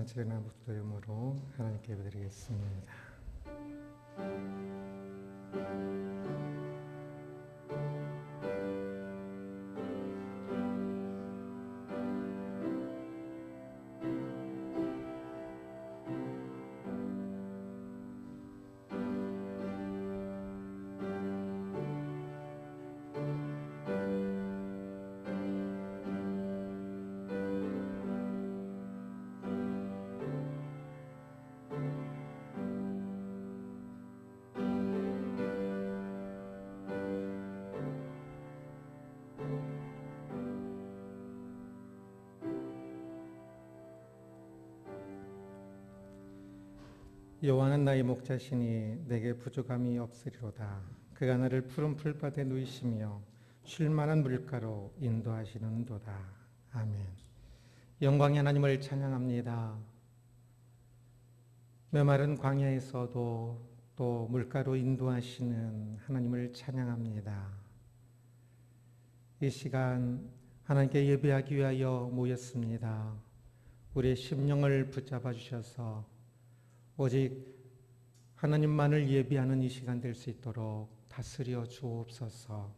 제나 목도염으로 하나님께 예배드리겠습니다. 여호와는 나의 목자시니 내게 부족함이 없으리로다. 그가 나를 푸른 풀밭에 누이시며 쉴 만한 물가로 인도하시는도다. 아멘. 영광의 하나님을 찬양합니다. 메마른 광야에서도 또 물가로 인도하시는 하나님을 찬양합니다. 이 시간 하나님께 예배하기 위하여 모였습니다. 우리의 심령을 붙잡아 주셔서 오직 하나님만을 예비하는 이 시간 될 수 있도록 다스려 주옵소서.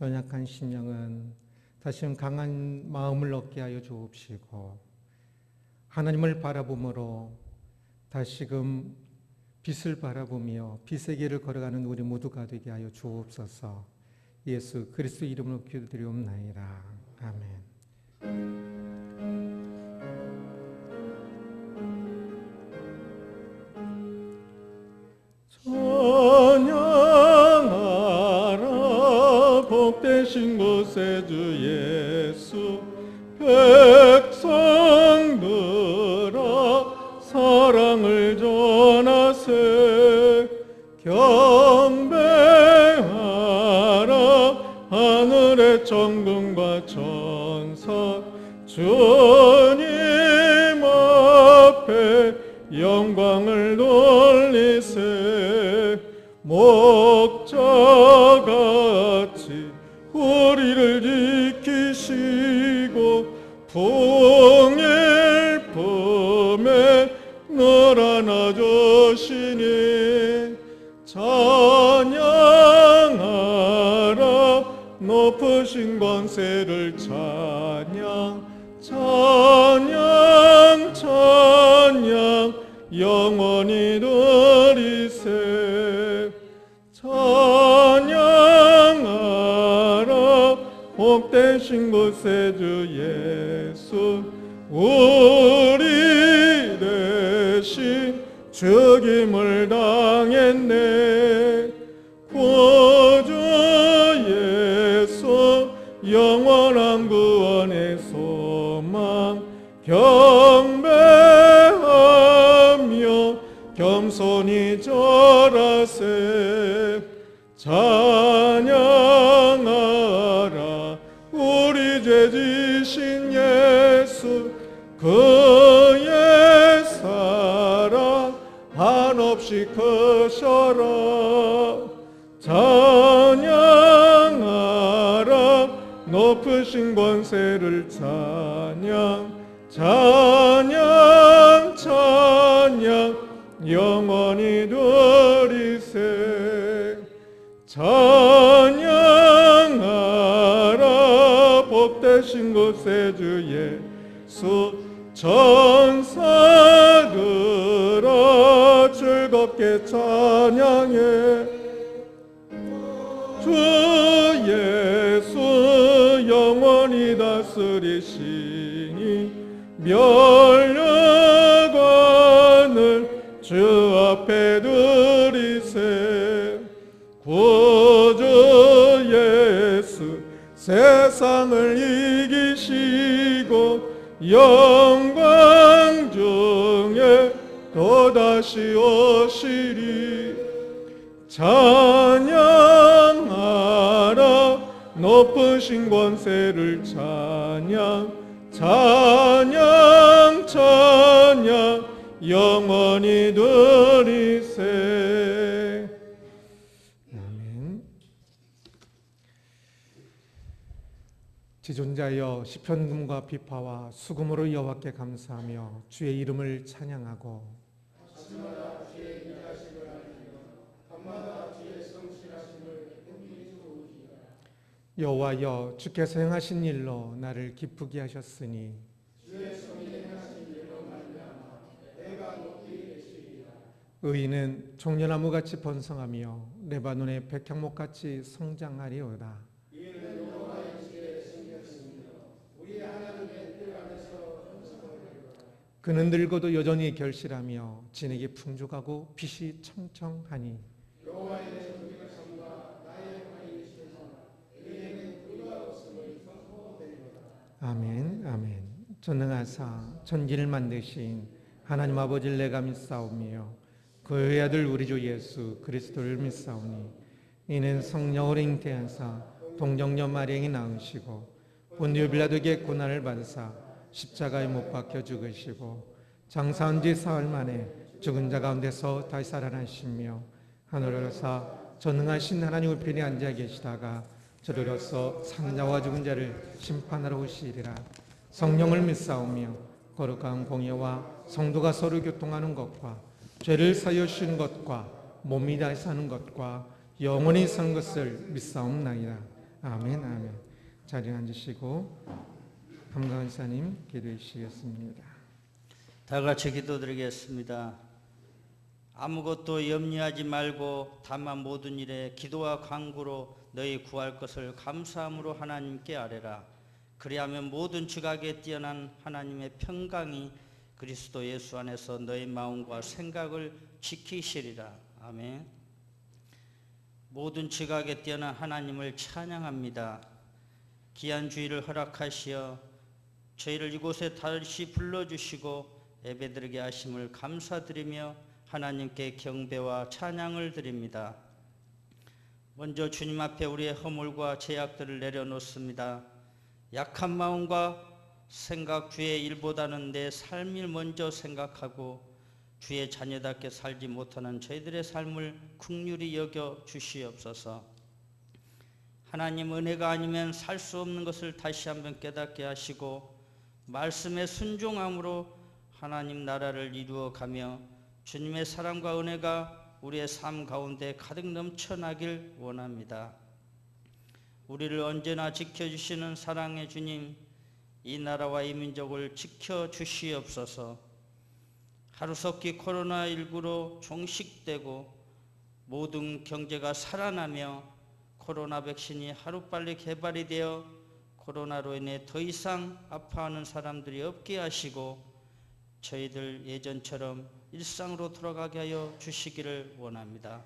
연약한 심령은 다시금 강한 마음을 얻게 하여 주옵시고, 하나님을 바라보므로 다시금 빛을 바라보며 빛의 길을 걸어가는 우리 모두가 되게 하여 주옵소서. 예수 그리스도 이름으로 기도드리옵나이다. 아멘. 찬양하라 복되신 곳에 주 예수, 백성들아 사랑을 전하세. 경배하라 하늘의 천군과 천사, 주님 앞에 영광을 돌리세. 목자같이 우리를 지키시고 풍일품에 늘 안아주시니, 찬양하라 높으신 권세를 찬양, 찬양 찬양 영원히 드리세. 찬양하라 복되신 곳에 주 예수, 우리 대신 죽임을 당했네. 구주 예수 영원한 구원의 소망, 경배하며 겸손히 절하세. 찬양하라 우리 죄 지신 예수, 그의 사랑 한없이 크셔라. 찬양하라 높으신 권세를 찬양, 찬양 찬양 영원히 드리세. 찬양하라 복되신 곳에 주 예수, 천사들아 즐겁게 찬양해. 주 예수 영원히 다스리시니, 멸류관을 주 앞에 드리세. 구주 예수 세상을 이기시고 영광 중에 또다시 오시리. 찬양하라 높으신 권세를 찬양, 찬양 찬양 영원히 드리세. 아멘. 지존자여 시편금과 비파와 수금으로 여호와께 감사하며 주의 이름을 찬양하고 여호와여 주께서 행하신 일로 나를 기쁘게 하셨으니 의인은 종려나무같이 번성하며 레바논의 백향목같이 성장하리로다. 그는 늙어도 여전히 결실하며 진액이 풍족하고 빛이 청청하니 아멘 아멘. 전능하사 천지를 만드신 하나님 아버지를 내가 믿사오며 그의 아들 우리 주 예수 그리스도를 믿사오니 이는 성령으로 잉태하사 동정녀 마리아에게 낳으시고 본디오 빌라도에게 고난을 받으사 십자가에 못 박혀 죽으시고 장사한 지 사흘 만에 죽은 자 가운데서 다시 살아나시며 하늘에서 전능하신 하나님 우편에 앉아 계시다가 저리로서 산자와 죽은 자를 심판하러 오시리라. 성령을 믿사오며 거룩한 공예와 성도가 서로 교통하는 것과 죄를 사하여 주시는 것과 몸이 다시 사는 것과 영원히 사는 것을 믿사옵나이다. 아멘 아멘. 자리에 앉으시고 감가원 사님 기도해 주시겠습니다. 다 같이 기도드리겠습니다. 아무것도 염려하지 말고 다만 모든 일에 기도와 간구로 너희 구할 것을 감사함으로 하나님께 아뢰라. 그리하면 모든 지각에 뛰어난 하나님의 평강이 그리스도 예수 안에서 너희 마음과 생각을 지키시리라. 아멘. 모든 지각에 뛰어난 하나님을 찬양합니다. 귀한 주의를 허락하시어 저희를 이곳에 다시 불러주시고 예배드리게 하심을 감사드리며 하나님께 경배와 찬양을 드립니다. 먼저 주님 앞에 우리의 허물과 죄악들을 내려놓습니다. 약한 마음과 생각 주의 일보다는 내 삶을 먼저 생각하고 주의 자녀답게 살지 못하는 저희들의 삶을 긍휼히 여겨 주시옵소서. 하나님 은혜가 아니면 살 수 없는 것을 다시 한번 깨닫게 하시고 말씀에 순종함으로 하나님 나라를 이루어가며 주님의 사랑과 은혜가 우리의 삶 가운데 가득 넘쳐나길 원합니다. 우리를 언제나 지켜주시는 사랑의 주님, 이 나라와 이 민족을 지켜주시옵소서. 하루속히 코로나19로 종식되고 모든 경제가 살아나며 코로나 백신이 하루빨리 개발이 되어 코로나로 인해 더 이상 아파하는 사람들이 없게 하시고 저희들 예전처럼 일상으로 돌아가게 하여 주시기를 원합니다.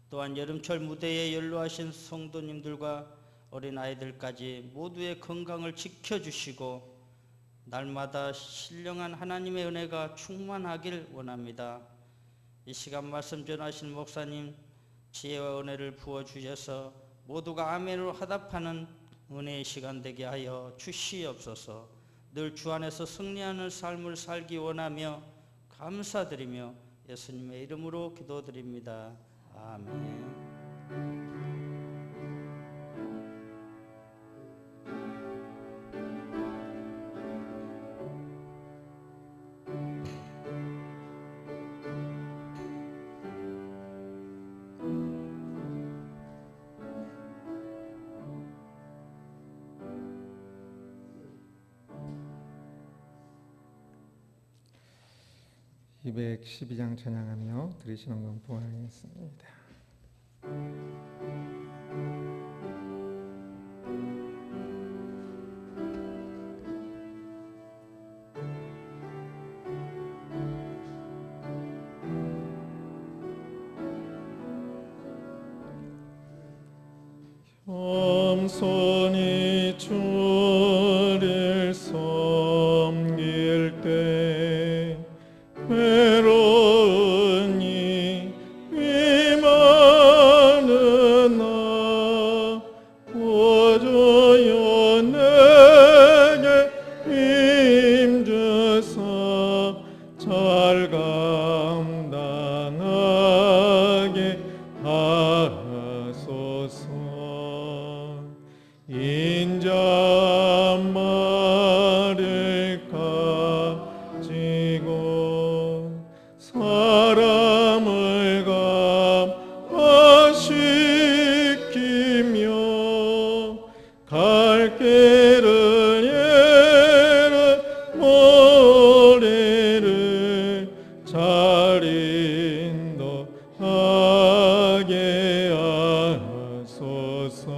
또한 여름철 무대에 연로하신 성도님들과 어린아이들까지 모두의 건강을 지켜주시고 날마다 신령한 하나님의 은혜가 충만하길 원합니다. 이 시간 말씀 전하신 목사님 지혜와 은혜를 부어주셔서 모두가 아멘으로 화답하는 은혜의 시간 되게 하여 주시옵소서. 늘 주 안에서 승리하는 삶을 살기 원하며 감사드리며 예수님의 이름으로 기도드립니다. 아멘. 212장 찬양하며 들으시는 건 보아하겠습니다. 겸손히 주를 섬길 때 외로운 이 위만은 나 보조여 내게 힘주사 잘 감당하게 하소서. 인자말을 가지고 사람을 감화시키며 갈 길을 예를 모래를 잘 인도하게 하소서.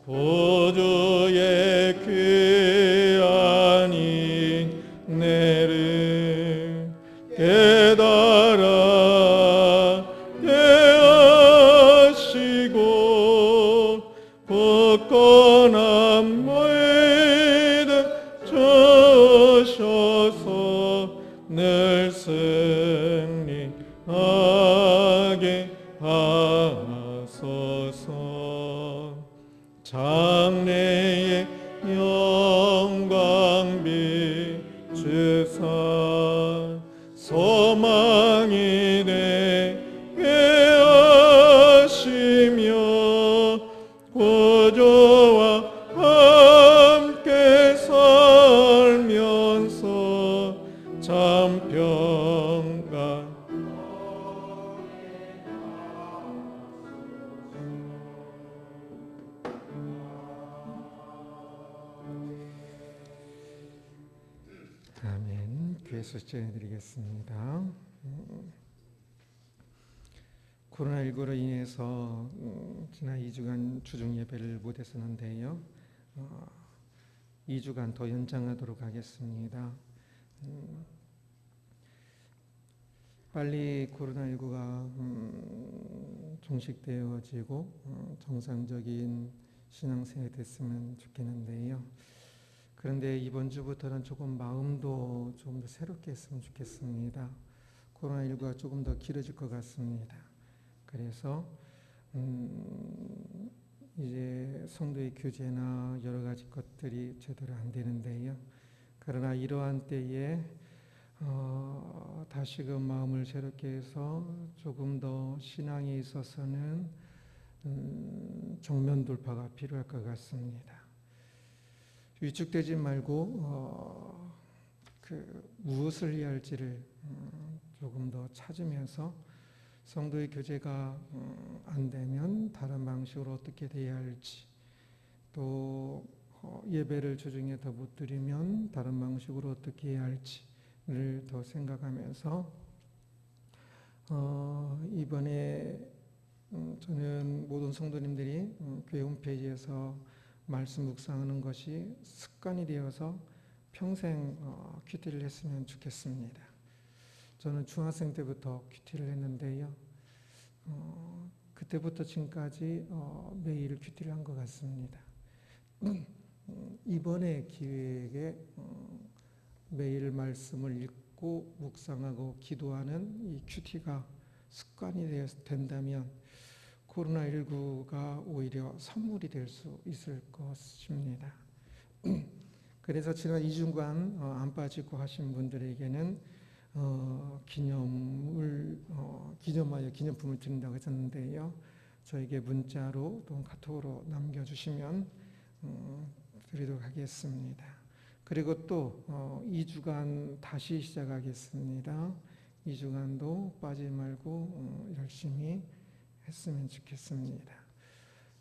구주의 귀한 인내를 깨달아 깨하시고 굳건한 믿음 주셔서 늘 승리하게 하소서. 장래의 영광 비추사 소망이 되게 하시며 구주와 함께 살면서 참 평강 아멘. 교회 소식을 드리겠습니다. 코로나19로 인해서 지난 2주간 주중 예배를 못했었는데요. 2주간 더 연장하도록 하겠습니다. 빨리 코로나19가 종식되어지고 정상적인 신앙생활이 됐으면 좋겠는데요. 그런데 이번 주부터는 조금 마음도 좀 더 새롭게 했으면 좋겠습니다. 코로나19가 조금 더 길어질 것 같습니다. 그래서 이제 성도의 교제나 여러 가지 것들이 제대로 안 되는데요. 그러나 이러한 때에 다시금 마음을 새롭게 해서 조금 더 신앙에 있어서는 정면 돌파가 필요할 것 같습니다. 위축되지 말고 무엇을 해야 할지를 조금 더 찾으면서 성도의 교제가 안 되면 다른 방식으로 어떻게 돼야 할지, 또 예배를 주중에 더 못 드리면 다른 방식으로 어떻게 해야 할지를 더 생각하면서 이번에 저는 모든 성도님들이 교회 홈페이지에서 말씀 묵상하는 것이 습관이 되어서 평생 큐티를 했으면 좋겠습니다. 저는 중학생 때부터 큐티를 했는데요. 그때부터 지금까지 매일 큐티를 한 것 같습니다. 이번에 기회에 매일 말씀을 읽고 묵상하고 기도하는 이 큐티가 습관이 된다면 코로나19가 오히려 선물이 될 수 있을 것입니다. 그래서 지난 2주간 안 빠지고 하신 분들에게는 기념하여 기념품을 드린다고 했었는데요. 저에게 문자로 또는 카톡으로 남겨주시면 드리도록 하겠습니다. 그리고 또 2주간 다시 시작하겠습니다. 2주간도 빠지지 말고 열심히 했으면 좋겠습니다.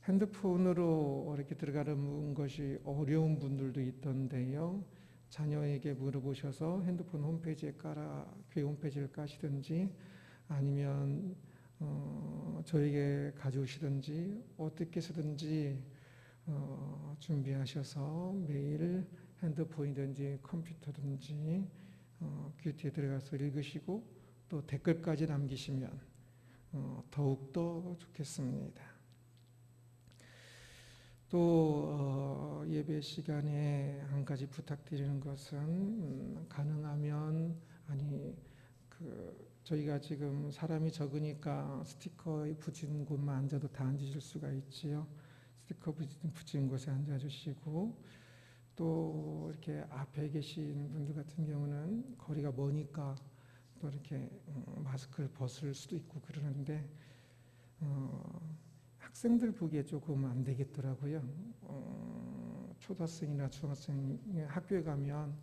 핸드폰으로 이렇게 들어가는 것이 어려운 분들도 있던데요. 자녀에게 물어보셔서 핸드폰 홈페이지에 교회 홈페이지를 까시든지 아니면 저에게 가져오시든지 어떻게 해서든지 준비하셔서 매일 핸드폰이든지 컴퓨터든지 큐티에 들어가서 읽으시고 또 댓글까지 남기시면 더욱더 좋겠습니다. 또 예배 시간에 한 가지 부탁드리는 것은 가능하면 저희가 지금 사람이 적으니까 스티커 붙인 곳만 앉아도 다 앉으실 수가 있지요. 스티커 붙인 곳에 앉아주시고 또 이렇게 앞에 계신 분들 같은 경우는 거리가 머니까 또 이렇게 마스크를 벗을 수도 있고 그러는데 학생들 보기에 조금 안 되겠더라고요. 초등학생이나 중학생 학교에 가면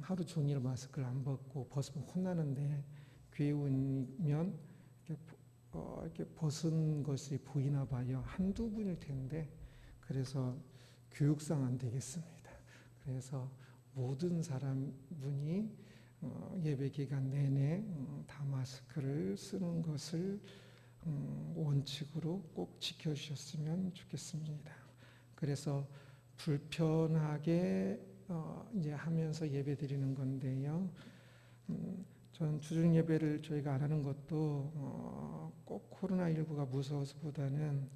하루 종일 마스크를 안 벗고 벗으면 혼나는데 교회 오면 이렇게 벗은 것이 보이나 봐요. 한두 분일 텐데 그래서 교육상 안 되겠습니다. 그래서 모든 사람분이 예배 기간 내내 다 마스크를 쓰는 것을 원칙으로 꼭 지켜주셨으면 좋겠습니다. 그래서 불편하게 이제 하면서 예배 드리는 건데요. 전 주중 예배를 저희가 안 하는 것도 꼭 코로나19가 무서워서보다는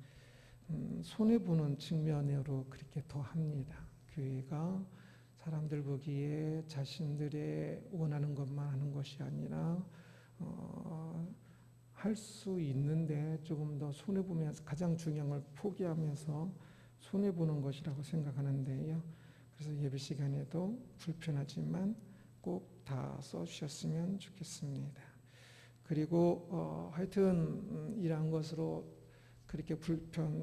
손해보는 측면으로 그렇게 더 합니다. 교회가 사람들 보기에 자신들의 원하는 것만 하는 것이 아니라 할 수 있는데 조금 더 손해보면서 가장 중요한 걸 포기하면서 손해보는 것이라고 생각하는데요. 그래서 예배 시간에도 불편하지만 꼭 다 써주셨으면 좋겠습니다. 그리고 하여튼 이러한 것으로 그렇게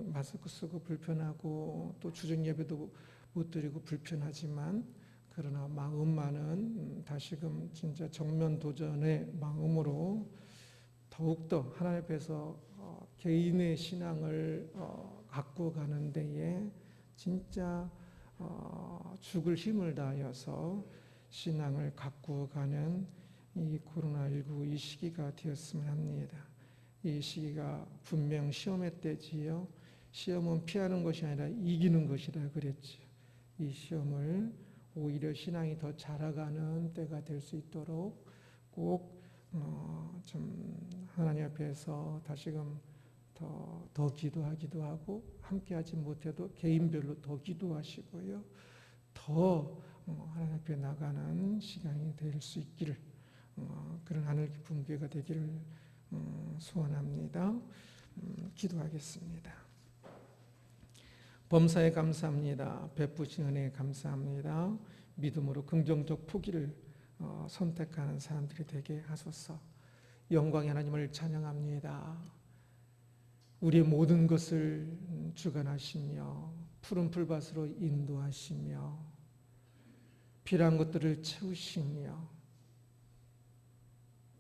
마스크 쓰고 불편하고 또 주중 예배도 못 드리고 불편하지만 그러나 마음만은 다시금 진짜 정면 도전의 마음으로 더욱더 하나님 앞에서 개인의 신앙을 갖고 가는 데에 진짜 죽을 힘을 다하여서 신앙을 갖고 가는 이 코로나19 이 시기가 되었으면 합니다. 이 시기가 분명 시험의 때지요. 시험은 피하는 것이 아니라 이기는 것이라 그랬죠. 이 시험을 오히려 신앙이 더 자라가는 때가 될 수 있도록 꼭 좀 하나님 앞에서 다시금 더 기도하기도 하고 함께하지 못해도 개인별로 더 기도하시고요. 더 하나님 앞에 나가는 시간이 될 수 있기를 그런 하늘 깊은 교회가 되기를 소원합니다. 기도하겠습니다. 범사에 감사합니다. 베푸신 은혜에 감사합니다. 믿음으로 긍정적 포기를 선택하는 사람들이 되게 하소서. 영광의 하나님을 찬양합니다. 우리의 모든 것을 주관하시며 푸른 풀밭으로 인도하시며 필요한 것들을 채우시며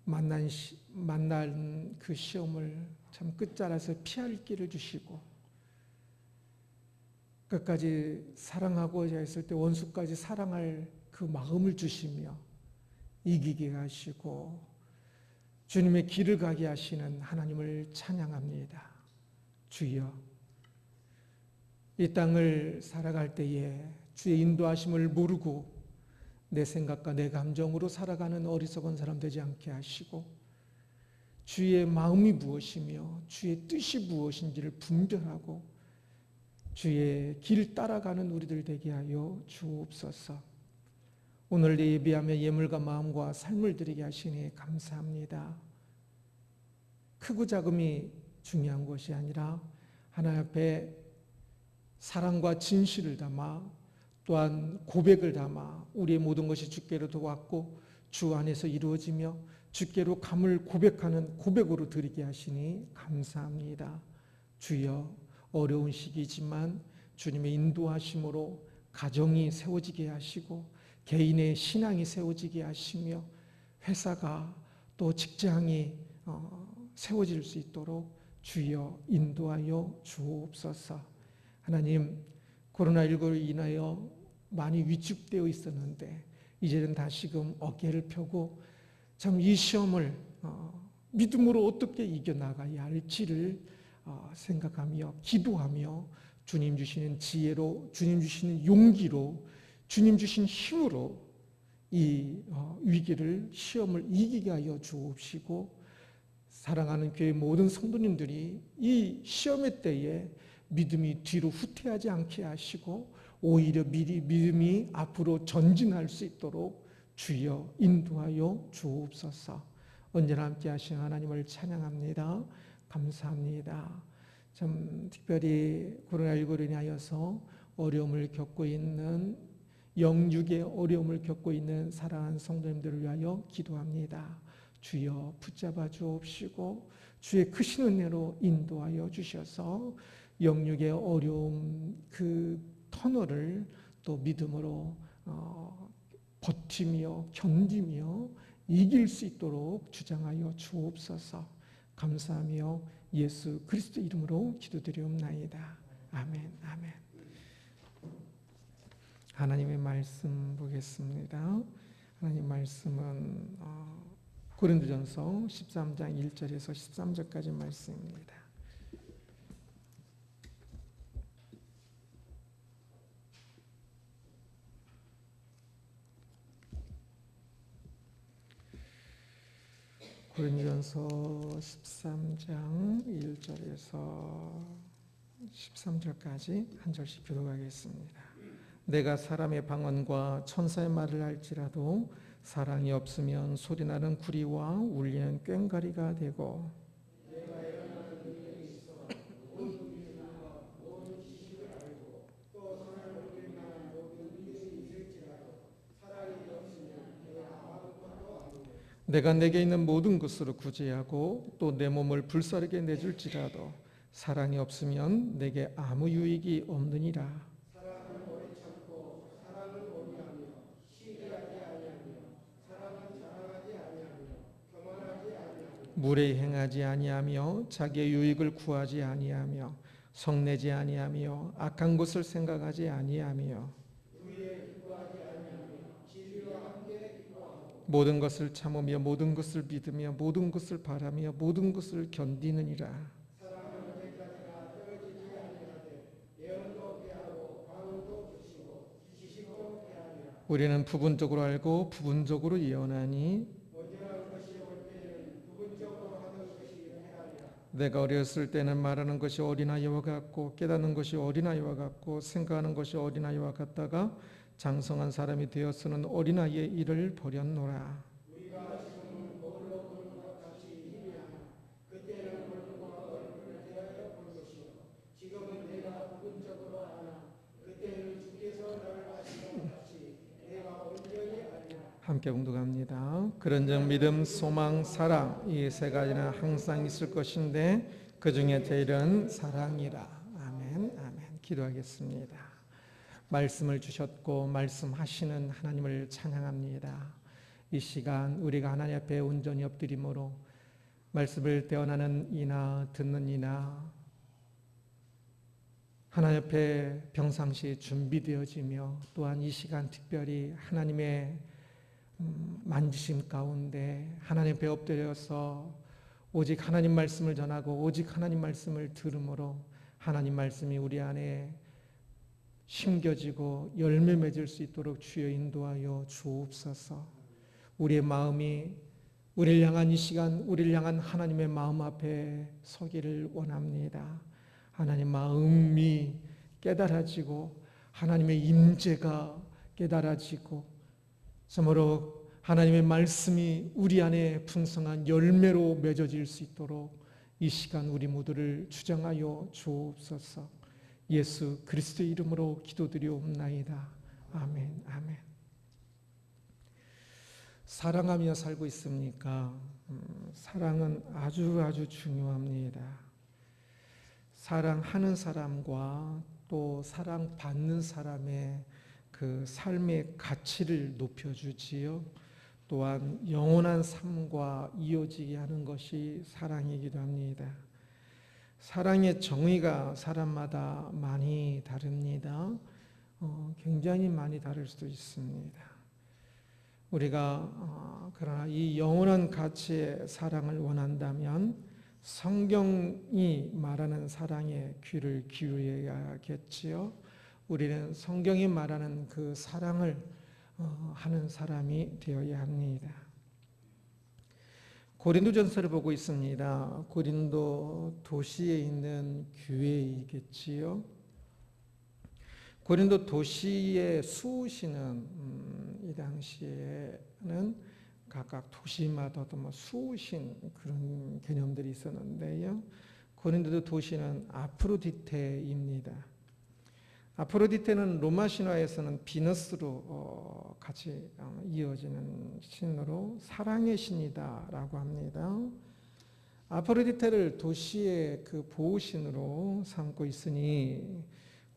만난 그 시험을 참 끝자락에서 피할 길을 주시고 끝까지 사랑하고자 했을 때 원수까지 사랑할 그 마음을 주시며 이기게 하시고 주님의 길을 가게 하시는 하나님을 찬양합니다. 주여, 이 땅을 살아갈 때에 주의 인도하심을 모르고 내 생각과 내 감정으로 살아가는 어리석은 사람 되지 않게 하시고 주의 마음이 무엇이며 주의 뜻이 무엇인지를 분별하고 주의 길 따라가는 우리들 되게 하여 주옵소서. 오늘 예배하며 예물과 마음과 삶을 드리게 하시니 감사합니다. 크고 작음이 중요한 것이 아니라 하나님 앞에 사랑과 진실을 담아 또한 고백을 담아 우리의 모든 것이 주께로 왔고 주 안에서 이루어지며 주께로 감을 고백하는 고백으로 드리게 하시니 감사합니다. 주여, 어려운 시기지만 주님의 인도하심으로 가정이 세워지게 하시고 개인의 신앙이 세워지게 하시며 회사가 또 직장이 세워질 수 있도록 주여 인도하여 주옵소서. 하나님, 코로나19로 인하여 많이 위축되어 있었는데 이제는 다시금 어깨를 펴고 참 이 시험을 믿음으로 어떻게 이겨나가야 할지를 생각하며 기도하며 주님 주시는 지혜로 주님 주시는 용기로 주님 주신 힘으로 이 위기를 시험을 이기게 하여 주옵시고 사랑하는 교회 모든 성도님들이 이 시험의 때에 믿음이 뒤로 후퇴하지 않게 하시고 오히려 미리 믿음이 앞으로 전진할 수 있도록 주여 인도하여 주옵소서. 언제나 함께 하시는 하나님을 찬양합니다. 감사합니다. 참 특별히 코로나19로 인하여서 어려움을 겪고 있는 영육의 어려움을 겪고 있는 사랑하는 성도님들을 위하여 기도합니다. 주여 붙잡아 주옵시고 주의 크신 은혜로 인도하여 주셔서 영육의 어려움 그 터널을 또 믿음으로 버티며 견디며 이길 수 있도록 주장하여 주옵소서. 감사하며 예수 그리스도 이름으로 기도드리옵나이다. 아멘. 아멘. 하나님의 말씀 보겠습니다. 하나님 말씀은 고린도전서 13장 1절에서 13절까지 말씀입니다. 고린도전서 13장 1절에서 13절까지 한 절씩 교독하겠습니다. 내가 사람의 방언과 천사의 말을 할지라도 사랑이 없으면 소리나는 구리와 울리는 꽹과리가 되고 내가 내게 있는 모든 것으로 구제하고 또 내 몸을 불사르게 내줄지라도 사랑이 없으면 내게 아무 유익이 없느니라. 무례히 행하지 아니하며 자기의 유익을 구하지 아니하며 성내지 아니하며 악한 것을 생각하지 아니하며 모든 것을 참으며 모든 것을 믿으며 모든 것을 바라며 모든 것을 견디느니라. 우리는 부분적으로 알고 부분적으로 예언하니 내가 어렸을 때는 말하는 것이 어린아이와 같고 깨닫는 것이 어린아이와 같고 생각하는 것이 어린아이와 같다가 장성한 사람이 되어서는 어린아이의 일을 버렸노라. 함께 공독합니다. 그런즉 믿음, 소망, 사랑 이 세 가지는 항상 있을 것인데 그 중에 제일은 사랑이라. 아멘. 아멘. 기도하겠습니다. 말씀을 주셨고 말씀하시는 하나님을 찬양합니다. 이 시간 우리가 하나님 앞에 온전히 엎드림으로 말씀을 대언하는 이나 듣는 이나 하나님 앞에 평상시 준비되어지며 또한 이 시간 특별히 하나님의 만지심 가운데 하나님 앞에 엎드려서 오직 하나님 말씀을 전하고 오직 하나님 말씀을 들음으로 하나님 말씀이 우리 안에 심겨지고 열매 맺을 수 있도록 주여 인도하여 주옵소서. 우리의 마음이 우리를 향한 이 시간 우리를 향한 하나님의 마음 앞에 서기를 원합니다. 하나님 마음이 깨달아지고 하나님의 임재가 깨달아지고 참으로 하나님의 말씀이 우리 안에 풍성한 열매로 맺어질 수 있도록 이 시간 우리 모두를 주장하여 주옵소서. 예수 그리스도의 이름으로 기도드리옵나이다. 아멘. 아멘. 사랑하며 살고 있습니까? 사랑은 아주 중요합니다. 사랑하는 사람과 또 사랑받는 사람의 그 삶의 가치를 높여주지요. 또한 영원한 삶과 이어지게 하는 것이 사랑이기도 합니다. 사랑의 정의가 사람마다 많이 다릅니다. 굉장히 많이 다를 수도 있습니다. 우리가 그러나 이 영원한 가치의 사랑을 원한다면 성경이 말하는 사랑에 귀를 기울여야겠지요. 우리는 성경이 말하는 그 사랑을 하는 사람이 되어야 합니다. 고린도전서를 보고 있습니다. 고린도 도시에 있는 교회이겠지요. 고린도 도시의 수호시는 이 당시에는 각각 도시마다도 수호신 그런 개념들이 있었는데요. 고린도 도시는 아프로디테입니다. 아프로디테는 로마 신화에서는 비너스로 같이 이어지는 신으로 사랑의 신이다라고 합니다. 아프로디테를 도시의 그 보호신으로 삼고 있으니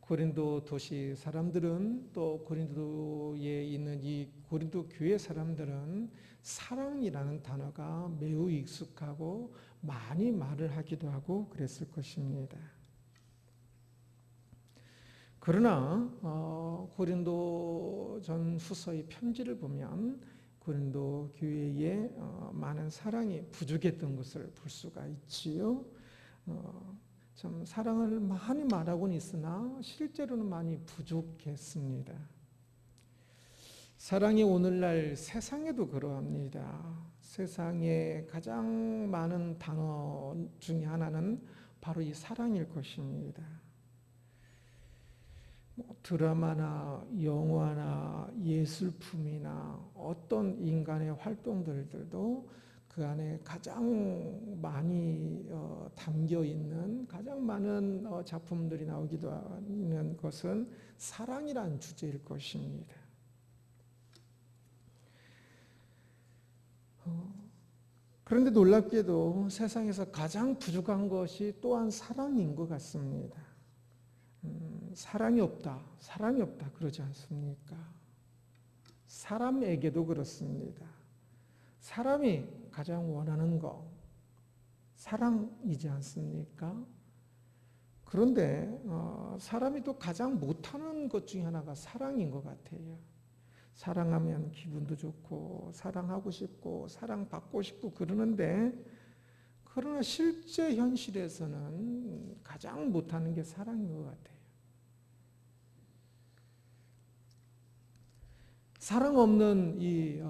고린도 도시 사람들은 또 고린도에 있는 이 고린도 교회 사람들은 사랑이라는 단어가 매우 익숙하고 많이 말을 하기도 하고 그랬을 것입니다. 그러나 고린도 전 후서의 편지를 보면 고린도 교회에 많은 사랑이 부족했던 것을 볼 수가 있지요. 참 사랑을 많이 말하고는 있으나 실제로는 많이 부족했습니다. 사랑이 오늘날 세상에도 그러합니다. 세상에 가장 많은 단어 중에 하나는 바로 이 사랑일 것입니다. 드라마나 영화나 예술품이나 어떤 인간의 활동들도 그 안에 가장 많이 담겨 있는 가장 많은 작품들이 나오기도 하는 것은 사랑이라는 주제일 것입니다. 그런데 놀랍게도 세상에서 가장 부족한 것이 또한 사랑인 것 같습니다. 사랑이 없다 그러지 않습니까? 사람에게도 그렇습니다. 사람이 가장 원하는 거 사랑이지 않습니까? 그런데 사람이 또 가장 못하는 것 중에 하나가 사랑인 것 같아요. 사랑하면 기분도 좋고 사랑하고 싶고 사랑받고 싶고 그러는데 그러나 실제 현실에서는 가장 못하는 게 사랑인 것 같아요. 사랑 없는 이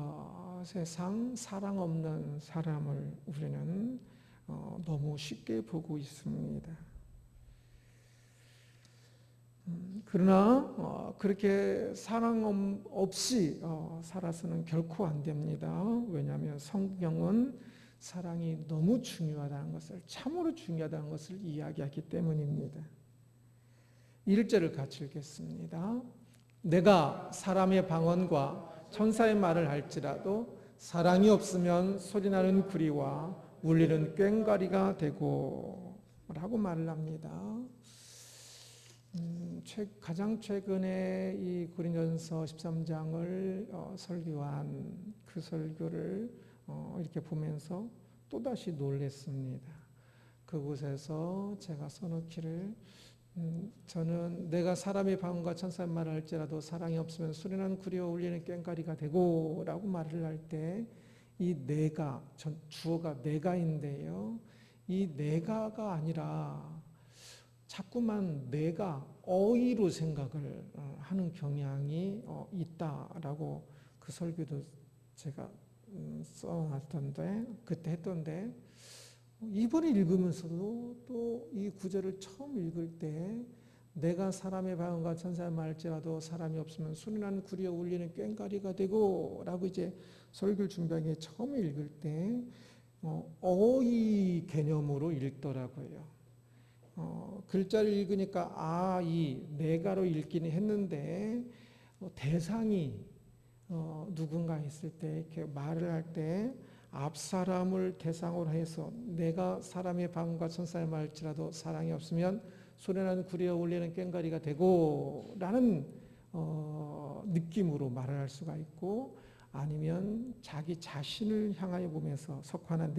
세상, 사랑 없는 사람을 우리는 너무 쉽게 보고 있습니다. 그러나 그렇게 사랑 없이 살아서는 결코 안 됩니다. 왜냐하면 성경은 사랑이 너무 중요하다는 것을, 참으로 중요하다는 것을 이야기하기 때문입니다. 1절을 같이 읽겠습니다. 내가 사람의 방언과 천사의 말을 할지라도 사랑이 없으면 소리나는 구리와 울리는 꽹과리가 되고 라고 말을 합니다. 가장 최근에 이 고린도전서 13장을 설교한 그 설교를 이렇게 보면서 또다시 놀랐습니다. 그곳에서 제가 써놓기를 저는 내가 사람의 방언과 천사의 말을 할지라도 사랑이 없으면 소리나는 구리와 울리는 꽹과리가 되고 라고 말을 할 때 이 내가, 주어가 내가인데요. 이 내가가 아니라 자꾸만 내가 어휘로 생각을 하는 경향이 있다라고 그 설교도 제가 써놨던데 그때 했던데 이번에 읽으면서도 또 이 구절을 처음 읽을 때 내가 사람의 방언과 천사의 말할지라도 사람이 없으면 소리나는 구리와 울리는 꽹과리가 되고 라고 이제 설교를 준비하기 처음 읽을 때 어휘 개념으로 읽더라고요. 글자를 읽으니까 이 내가로 읽기는 했는데 대상이 누군가 있을 때 이렇게 말을 할 때 앞 사람을 대상으로 해서 내가 사람의 방언과 천사의 말할지라도 사랑이 없으면 소리나는 구리와 울리는 꽹과리가 되고 라는 느낌으로 말을 할 수가 있고 아니면 자기 자신을 향하여 보면서 석환아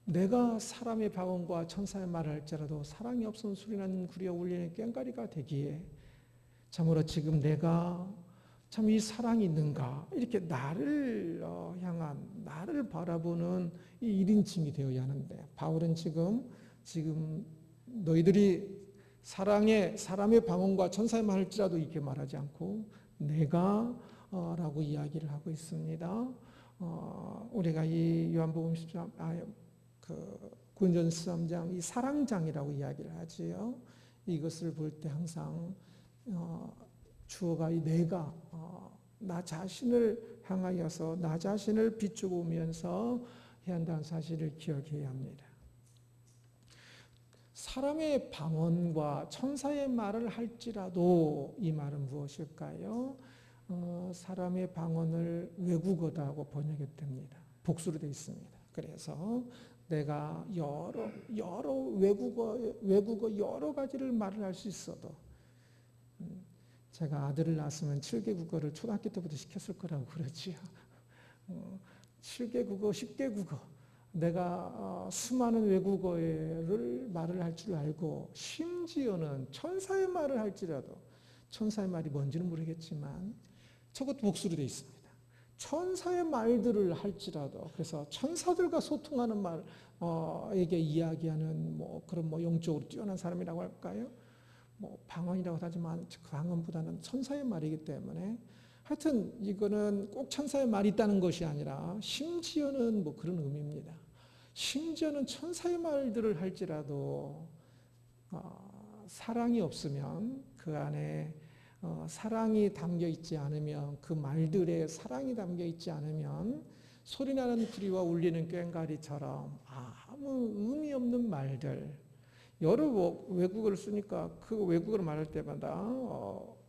내가 사람의 방언과 천사의 말을 할지라도 사랑이 없으면 소리나는 구리와 울리는 꽹과리가 되기에 참으로 지금 내가 참 이 사랑이 있는가 이렇게 나를 향한 나를 바라보는 이 1인칭이 되어야 하는데 바울은 지금 너희들이 사람의 방언과 천사의 말을 할지라도 이렇게 말하지 않고 내가 라고 이야기를 하고 있습니다. 우리가 이 요한복음 13 고린도전서 13장 이 사랑장이라고 이야기를 하지요. 이것을 볼 때 항상 주어가 이 내가 나 자신을 향하여서 나 자신을 비추고면서 해야 한다는 사실을 기억해야 합니다. 사람의 방언과 천사의 말을 할지라도 이 말은 무엇일까요? 사람의 방언을 외국어다고 번역이 됩니다. 복수로 되어 있습니다. 그래서 내가 여러 외국어 여러 가지를 말을 할 수 있어도 제가 아들을 낳았으면 7개 국어를 초등학교 때부터 시켰을 거라고 그러지요. 7개 국어, 10개 국어. 내가 수많은 외국어를 말을 할 줄 알고 심지어는 천사의 말을 할지라도 천사의 말이 뭔지는 모르겠지만 저것도 복수로 되어 있습니다. 천사의 말들을 할지라도 그래서 천사들과 소통하는 말, 에게 이야기하는 그런 영적으로 뛰어난 사람이라고 할까요? 방언이라고 하지만 그 방언보다는 천사의 말이기 때문에 하여튼 이거는 꼭 천사의 말이 있다는 것이 아니라 심지어는 그런 의미입니다. 심지어는 천사의 말들을 할지라도 사랑이 없으면 그 안에 사랑이 담겨 있지 않으면 그 말들에 사랑이 담겨 있지 않으면 소리나는 피리와 울리는 꽹과리처럼 아무 의미 없는 말들 여러 외국어를 쓰니까 그 외국어를 말할 때마다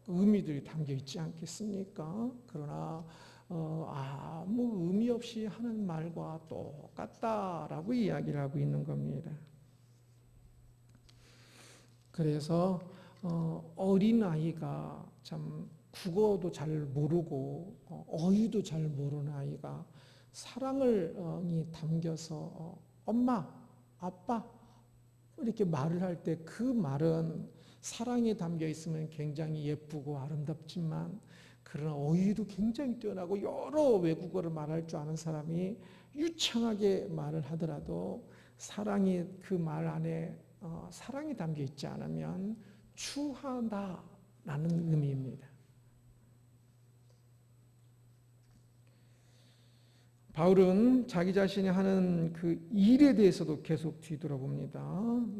의미들이 담겨 있지 않겠습니까? 그러나 아무 의미 없이 하는 말과 똑같다라고 이야기를 하고 있는 겁니다. 그래서 어린 아이가 참 국어도 잘 모르고 어휘도 잘 모르는 아이가 사랑을 담겨서 엄마, 아빠 이렇게 말을 할 때 그 말은 사랑이 담겨 있으면 굉장히 예쁘고 아름답지만 그러나 어휘도 굉장히 뛰어나고 여러 외국어를 말할 줄 아는 사람이 유창하게 말을 하더라도 사랑이 그 말 안에 사랑이 담겨 있지 않으면 추하다라는 의미입니다. 바울은 자기 자신이 하는 그 일에 대해서도 계속 뒤돌아봅니다.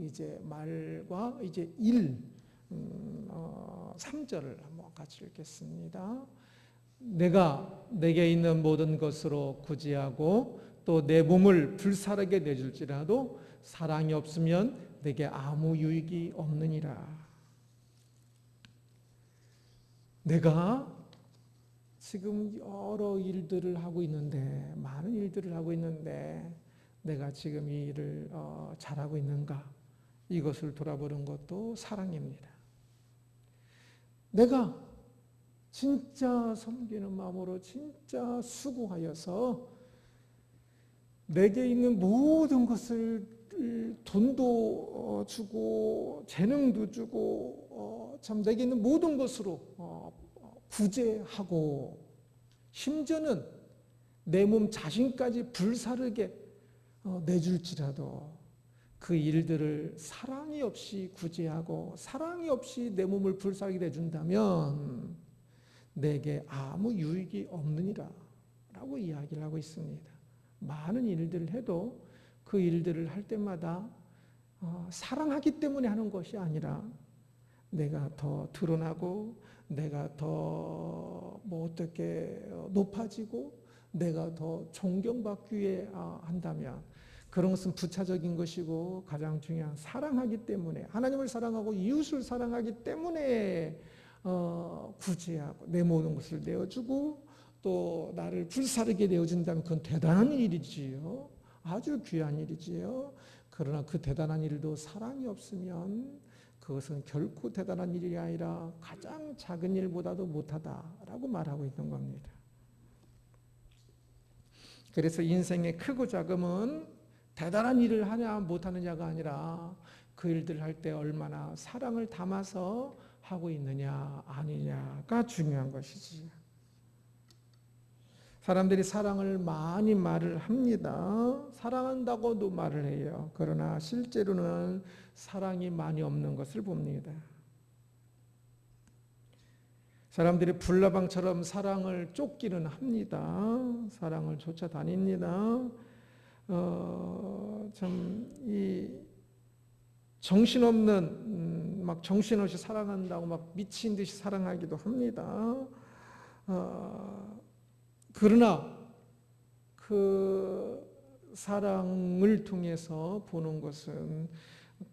이제 말과 이제 일, 3절을 한번 같이 읽겠습니다. 내가 내게 있는 모든 것으로 구제하고 또 내 몸을 불사르게 내줄지라도 사랑이 없으면 내게 아무 유익이 없느니라. 내가 지금 여러 일들을 하고 있는데 많은 일들을 하고 있는데 내가 지금 이 일을 잘하고 있는가? 이것을 돌아보는 것도 사랑입니다. 내가 진짜 섬기는 마음으로 진짜 수고하여서 내게 있는 모든 것을 돈도 주고 재능도 주고 참 내게 있는 모든 것으로 구제하고 심지어는 내 몸 자신까지 불사르게 내줄지라도 그 일들을 사랑이 없이 구제하고 사랑이 없이 내 몸을 불사르게 내준다면 내게 아무 유익이 없느니라 라고 이야기를 하고 있습니다. 많은 일들을 해도 그 일들을 할 때마다 사랑하기 때문에 하는 것이 아니라 내가 더 드러나고 내가 더 어떻게 높아지고 내가 더 존경받기 한다면 그런 것은 부차적인 것이고 가장 중요한 사랑하기 때문에 하나님을 사랑하고 이웃을 사랑하기 때문에 구제하고 내 모든 것을 내어주고 또 나를 불사르게 내어준다면 그건 대단한 일이지요. 아주 귀한 일이지요. 그러나 그 대단한 일도 사랑이 없으면 그것은 결코 대단한 일이 아니라 가장 작은 일보다도 못하다라고 말하고 있는 겁니다. 그래서 인생의 크고 작음은 대단한 일을 하냐 못하느냐가 아니라 그 일들을 할 때 얼마나 사랑을 담아서 하고 있느냐 아니냐가 중요한 것이지. 사람들이 사랑을 많이 말을 합니다. 사랑한다고도 말을 해요. 그러나 실제로는 사랑이 많이 없는 것을 봅니다. 사람들이 불나방처럼 사랑을 쫓기는 합니다. 사랑을 쫓아다닙니다. 참 이 정신없는 막 정신없이 사랑한다고 막 미친 듯이 사랑하기도 합니다. 그러나 그 사랑을 통해서 보는 것은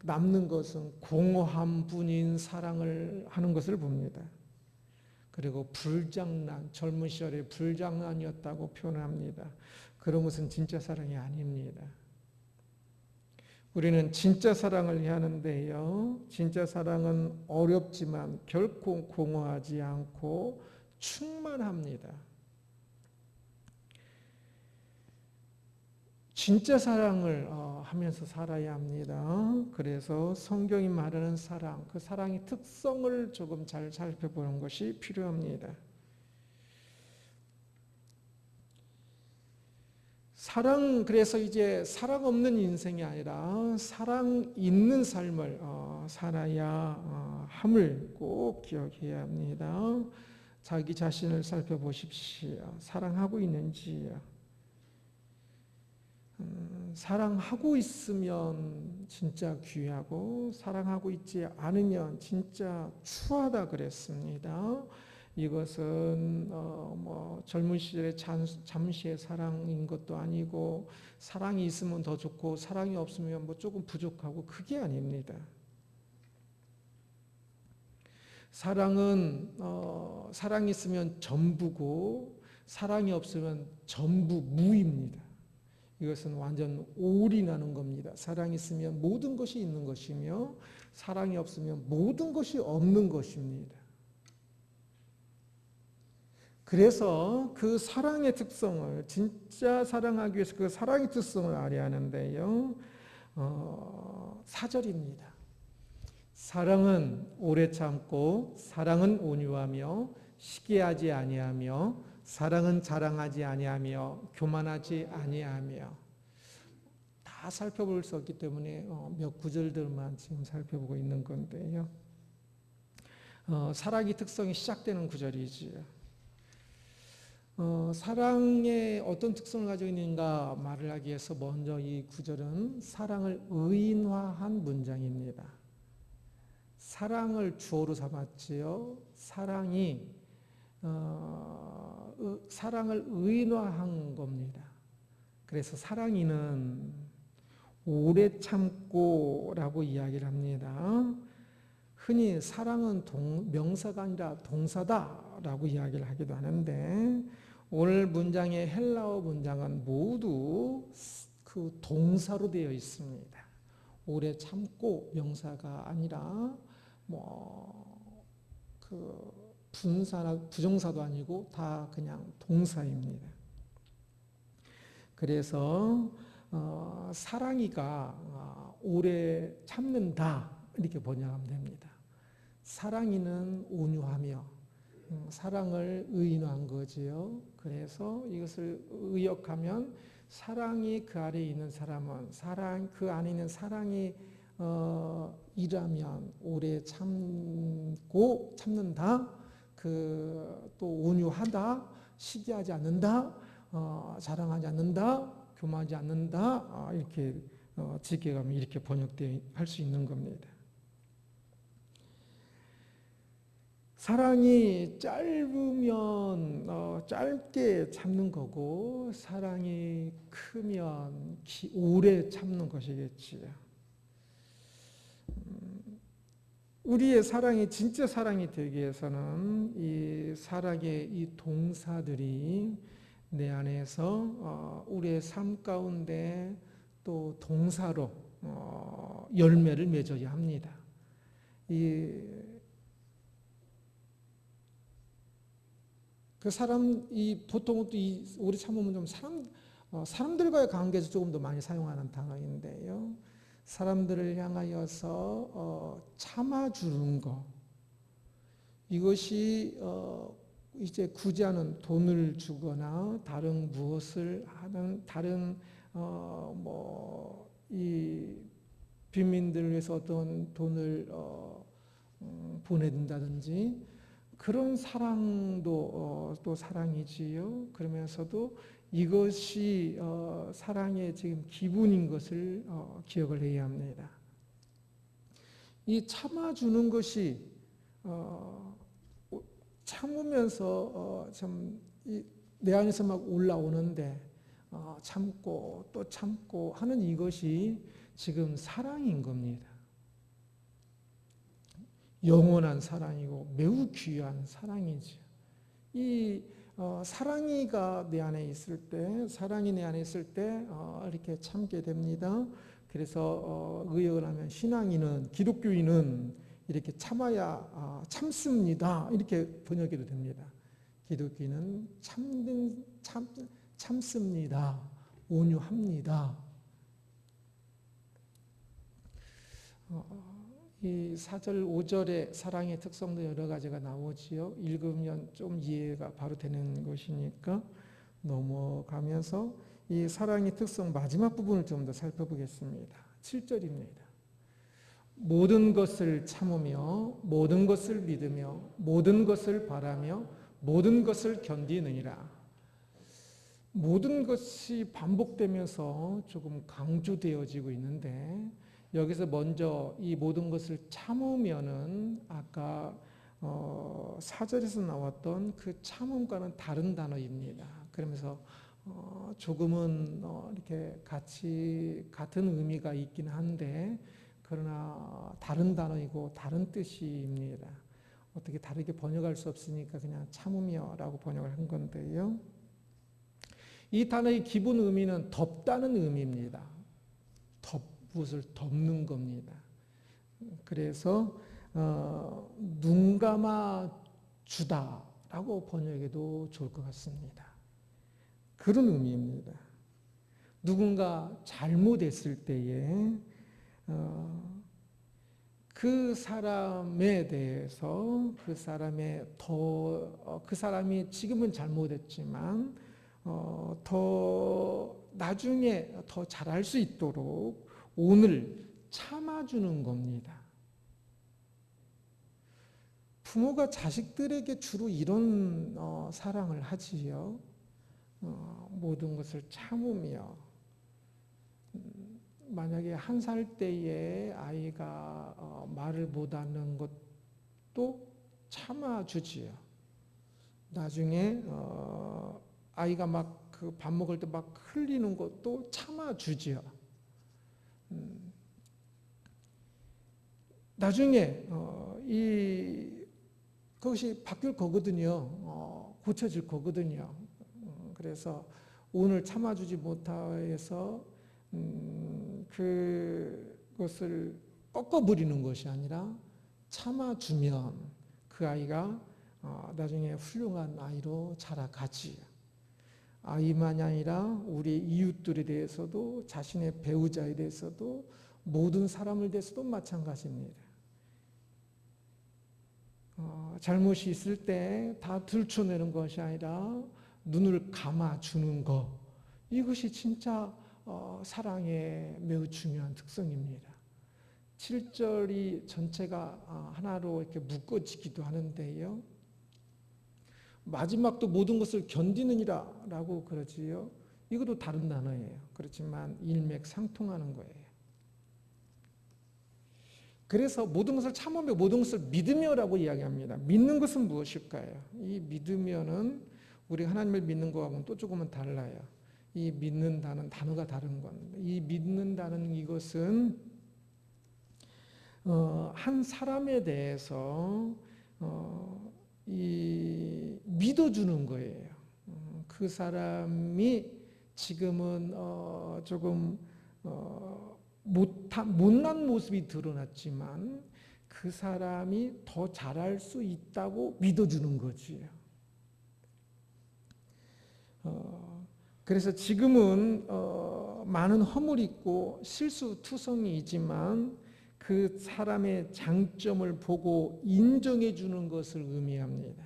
남는 것은 공허한 뿐인 사랑을 하는 것을 봅니다. 그리고 불장난, 젊은 시절에 불장난이었다고 표현합니다. 그런 것은 진짜 사랑이 아닙니다. 우리는 진짜 사랑을 해야 하는데요. 진짜 사랑은 어렵지만 결코 공허하지 않고 충만합니다. 진짜 사랑을 하면서 살아야 합니다. 그래서 성경이 말하는 사랑, 그 사랑의 특성을 조금 잘 살펴보는 것이 필요합니다. 사랑, 그래서 이제 사랑 없는 인생이 아니라 사랑 있는 삶을 살아야 함을 꼭 기억해야 합니다. 자기 자신을 살펴보십시오. 사랑하고 있는지요? 사랑하고 있으면 진짜 귀하고 사랑하고 있지 않으면 진짜 추하다 그랬습니다. 이것은 젊은 시절에 잠시의 사랑인 것도 아니고 사랑이 있으면 더 좋고 사랑이 없으면 조금 부족하고 그게 아닙니다. 사랑은 사랑이 있으면 전부고 사랑이 없으면 전부 무입니다. 이것은 완전 올인하는 겁니다. 사랑이 있으면 모든 것이 있는 것이며 사랑이 없으면 모든 것이 없는 것입니다. 그래서 그 사랑의 특성을 진짜 사랑하기 위해서 그 사랑의 특성을 알아야 하는데요. 4절입니다. 사랑은 오래 참고 사랑은 온유하며 시기하지 아니하며 사랑은 자랑하지 아니하며 교만하지 아니하며 다 살펴볼 수 없기 때문에 몇 구절들만 지금 살펴보고 있는 건데요. 사랑의 특성이 시작되는 구절이지요. 사랑의 어떤 특성을 가지고 있는가 말을 하기 위해서 먼저 이 구절은 사랑을 의인화한 문장입니다. 사랑을 주어로 삼았지요. 사랑을 의인화한 겁니다. 그래서 사랑이는 오래 참고라고 이야기를 합니다. 흔히 사랑은 명사가 아니라 동사다라고 이야기를 하기도 하는데 오늘 문장의 헬라어 문장은 모두 그 동사로 되어 있습니다. 오래 참고 명사가 아니라 분사나 부정사도 아니고 다 그냥 동사입니다. 그래서 사랑이가 오래 참는다 이렇게 번역하면 됩니다. 사랑이는 온유하며 사랑을 의인화한 거지요. 그래서 이것을 의역하면 사랑이 그 아래에 있는 사람은 그 안에 있는 사랑이 이라면 오래 참는다. 또 온유하다, 시기하지 않는다, 자랑하지 않는다, 교만하지 않는다. 이렇게 직계가면 이렇게 번역되어 할 수 있는 겁니다. 사랑이 짧으면 짧게 참는 거고 사랑이 크면 오래 참는 것이겠지요. 우리의 사랑이 진짜 사랑이 되기 위해서는 이 사랑의 이 동사들이 내 안에서 우리의 삶 가운데 또 동사로 열매를 맺어야 합니다. 보통 또 오래 참으면 좀 사람들과의 관계에서 조금 더 많이 사용하는 단어인데요. 사람들을 향하여서 참아주는 것. 이것이 이제 굳이 하는 돈을 주거나 다른 무엇을 하는 다른 이 빈민들을 위해서 어떤 돈을 보내준다든지 그런 사랑도 또 사랑이지요. 그러면서도 이것이 사랑의 지금 기분인 것을 기억을 해야 합니다. 이 참아주는 것이 참으면서 참 내 안에서 막 올라오는데 참고 또 참고 하는 이것이 지금 사랑인 겁니다. 영원한 사랑이고 매우 귀한 사랑이죠. 이 사랑이가 내 안에 있을 때, 사랑이 내 안에 있을 때 이렇게 참게 됩니다. 그래서 의역을 하면 신앙인은, 기독교인은 이렇게 참아야 참습니다. 이렇게 번역해도 됩니다. 기독교인은 참습니다. 온유합니다. 이 4절, 5절의 사랑의 특성도 여러 가지가 나오지요. 읽으면 좀 이해가 바로 되는 것이니까 넘어가면서 이 사랑의 특성 마지막 부분을 좀 더 살펴보겠습니다. 7절입니다. 모든 것을 참으며 모든 것을 믿으며 모든 것을 바라며 모든 것을 견디느니라. 모든 것이 반복되면서 조금 강조되어지고 있는데, 여기서 먼저 이 모든 것을 참으면은 아까 4절에서 나왔던 그 참음과는 다른 단어입니다. 그러면서 조금은 이렇게 같은 의미가 있긴 한데, 그러나 다른 단어이고 다른 뜻입니다. 어떻게 다르게 번역할 수 없으니까 그냥 참으며라고 번역을 한 건데요. 이 단어의 기본 의미는 덮다는 의미입니다. 무엇을 덮는 겁니다. 그래서 눈 감아 주다라고 번역해도 좋을 것 같습니다. 그런 의미입니다. 누군가 잘못했을 때에 그 사람에 대해서 그 사람이 지금은 잘못했지만 더 나중에 더 잘할 수 있도록 오늘 참아주는 겁니다. 부모가 자식들에게 주로 이런 사랑을 하지요. 모든 것을 참으며, 만약에 1살 때에 아이가 말을 못하는 것도 참아주지요. 나중에 아이가 막 그 밥 먹을 때 막 흘리는 것도 참아주지요. 나중에 그것이 바뀔 거거든요. 고쳐질 거거든요. 그래서 오늘 참아주지 못해서 그것을 꺾어버리는 것이 아니라 참아주면 그 아이가 나중에 훌륭한 아이로 자라가지. 아이만이 아니라 우리 이웃들에 대해서도, 자신의 배우자에 대해서도, 모든 사람을 대해서도 마찬가지입니다. 잘못이 있을 때 다 들춰내는 것이 아니라 눈을 감아주는 것, 이것이 진짜 사랑의 매우 중요한 특성입니다. 7절이 전체가 하나로 이렇게 묶어지기도 하는데요. 마지막도 모든 것을 견디느니라 라고 그러지요. 이것도 다른 단어예요. 그렇지만 일맥상통하는 거예요. 그래서 모든 것을 참으며 모든 것을 믿으며라고 이야기합니다. 믿는 것은 무엇일까요? 이 믿으며는 우리 하나님을 믿는 거하고는 또 조금은 달라요. 이 믿는다는 단어가 다른 겁니다. 이 믿는다는 이것은 한 사람에 대해서 믿어주는 거예요. 그 사람이 지금은 조금 못난 모습이 드러났지만 그 사람이 더 잘할 수 있다고 믿어주는 거지요. 그래서 지금은 많은 허물이 있고 실수투성이이지만 그 사람의 장점을 보고 인정해 주는 것을 의미합니다.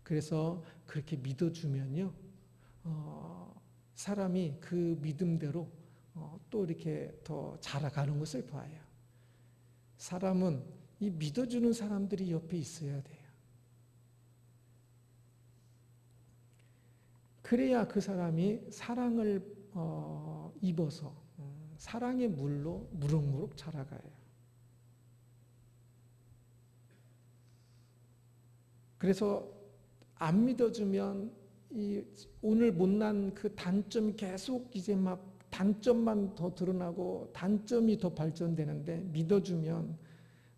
그래서 그렇게 믿어주면요, 사람이 그 믿음대로 또 이렇게 더 자라가는 것을 봐요. 사람은 이 믿어주는 사람들이 옆에 있어야 돼요. 그래야 그 사람이 사랑을 입어서 사랑의 물로 무럭무럭 자라가요. 그래서 안 믿어주면 오늘 못난 그 단점이 계속 이제 막 단점만 더 드러나고 단점이 더 발전되는데, 믿어주면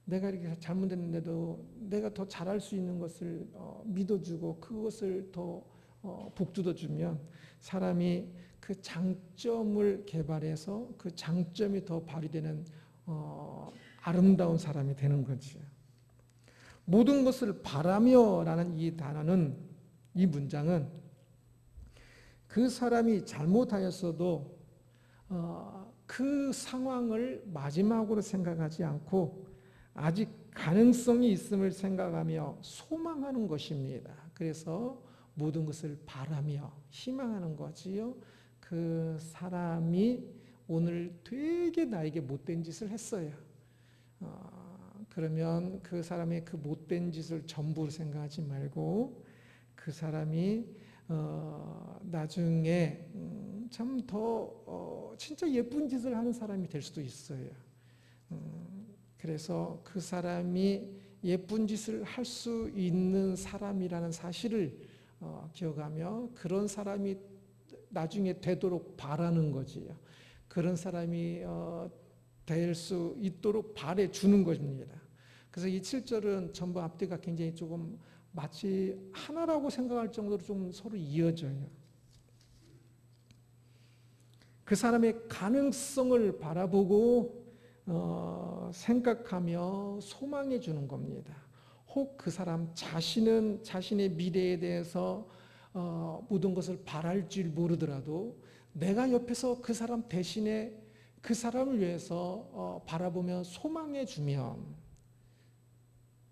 내가 이렇게 잘못했는데도 내가 더 잘할 수 있는 것을 믿어주고 그것을 더 북돋워주면 사람이 그 장점을 개발해서 그 장점이 더 발휘되는 아름다운 사람이 되는 거지. 모든 것을 바라며라는 이 단어는, 이 문장은 그 사람이 잘못하였어도 그 상황을 마지막으로 생각하지 않고 아직 가능성이 있음을 생각하며 소망하는 것입니다. 그래서 모든 것을 바라며 희망하는 거지요. 그 사람이 오늘 되게 나에게 못된 짓을 했어요. 그러면 그 사람의 그 못된 짓을 전부 생각하지 말고 그 사람이 나중에 참 더 진짜 예쁜 짓을 하는 사람이 될 수도 있어요. 그래서 그 사람이 예쁜 짓을 할 수 있는 사람이라는 사실을 기억하며 그런 사람이 나중에 되도록 바라는 거지요. 그런 사람이 될 수 있도록 바라주는 것입니다. 그래서 이 7절은 전부 앞뒤가 굉장히 조금 마치 하나라고 생각할 정도로 좀 서로 이어져요. 그 사람의 가능성을 바라보고 생각하며 소망해 주는 겁니다. 혹 그 사람 자신은 자신의 미래에 대해서 모든 것을 바랄 줄 모르더라도 내가 옆에서 그 사람 대신에 그 사람을 위해서 바라보며 소망해 주면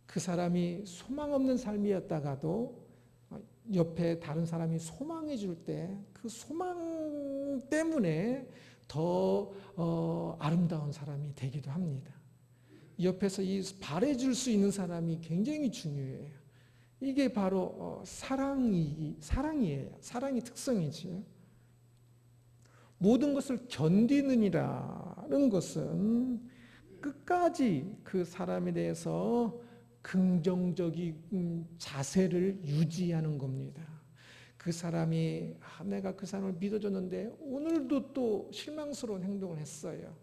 그 사람이 소망 없는 삶이었다가도 옆에 다른 사람이 소망해 줄 때 그 소망 때문에 더 아름다운 사람이 되기도 합니다. 옆에서 이 바래줄 수 있는 사람이 굉장히 중요해요. 이게 바로 사랑이에요. 사랑의 특성이지요. 모든 것을 견디느니라는 것은 끝까지 그 사람에 대해서 긍정적인 자세를 유지하는 겁니다. 그 사람이 내가 그 사람을 믿어줬는데 오늘도 또 실망스러운 행동을 했어요.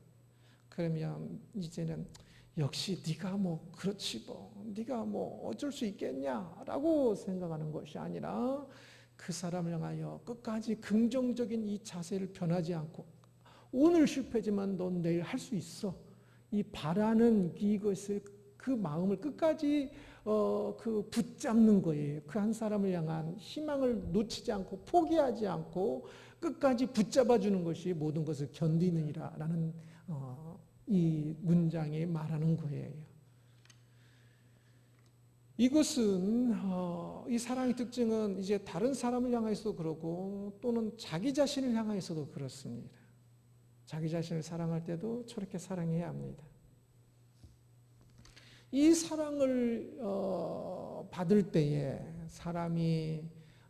그러면 이제는 역시 네가 뭐 그렇지 뭐 네가 뭐 어쩔 수 있겠냐라고 생각하는 것이 아니라 그 사람을 향하여 끝까지 긍정적인 이 자세를 변하지 않고 오늘 실패지만 넌 내일 할 수 있어. 이 바라는 이것을 그 마음을 끝까지 그 붙잡는 거예요. 그 한 사람을 향한 희망을 놓치지 않고 포기하지 않고 끝까지 붙잡아 주는 것이 모든 것을 견디느니라라는 이 문장이 말하는 거예요. 이것은 이 사랑의 특징은 이제 다른 사람을 향해서도 그러고 또는 자기 자신을 향해서도 그렇습니다. 자기 자신을 사랑할 때도 저렇게 사랑해야 합니다. 이 사랑을 받을 때에 사람이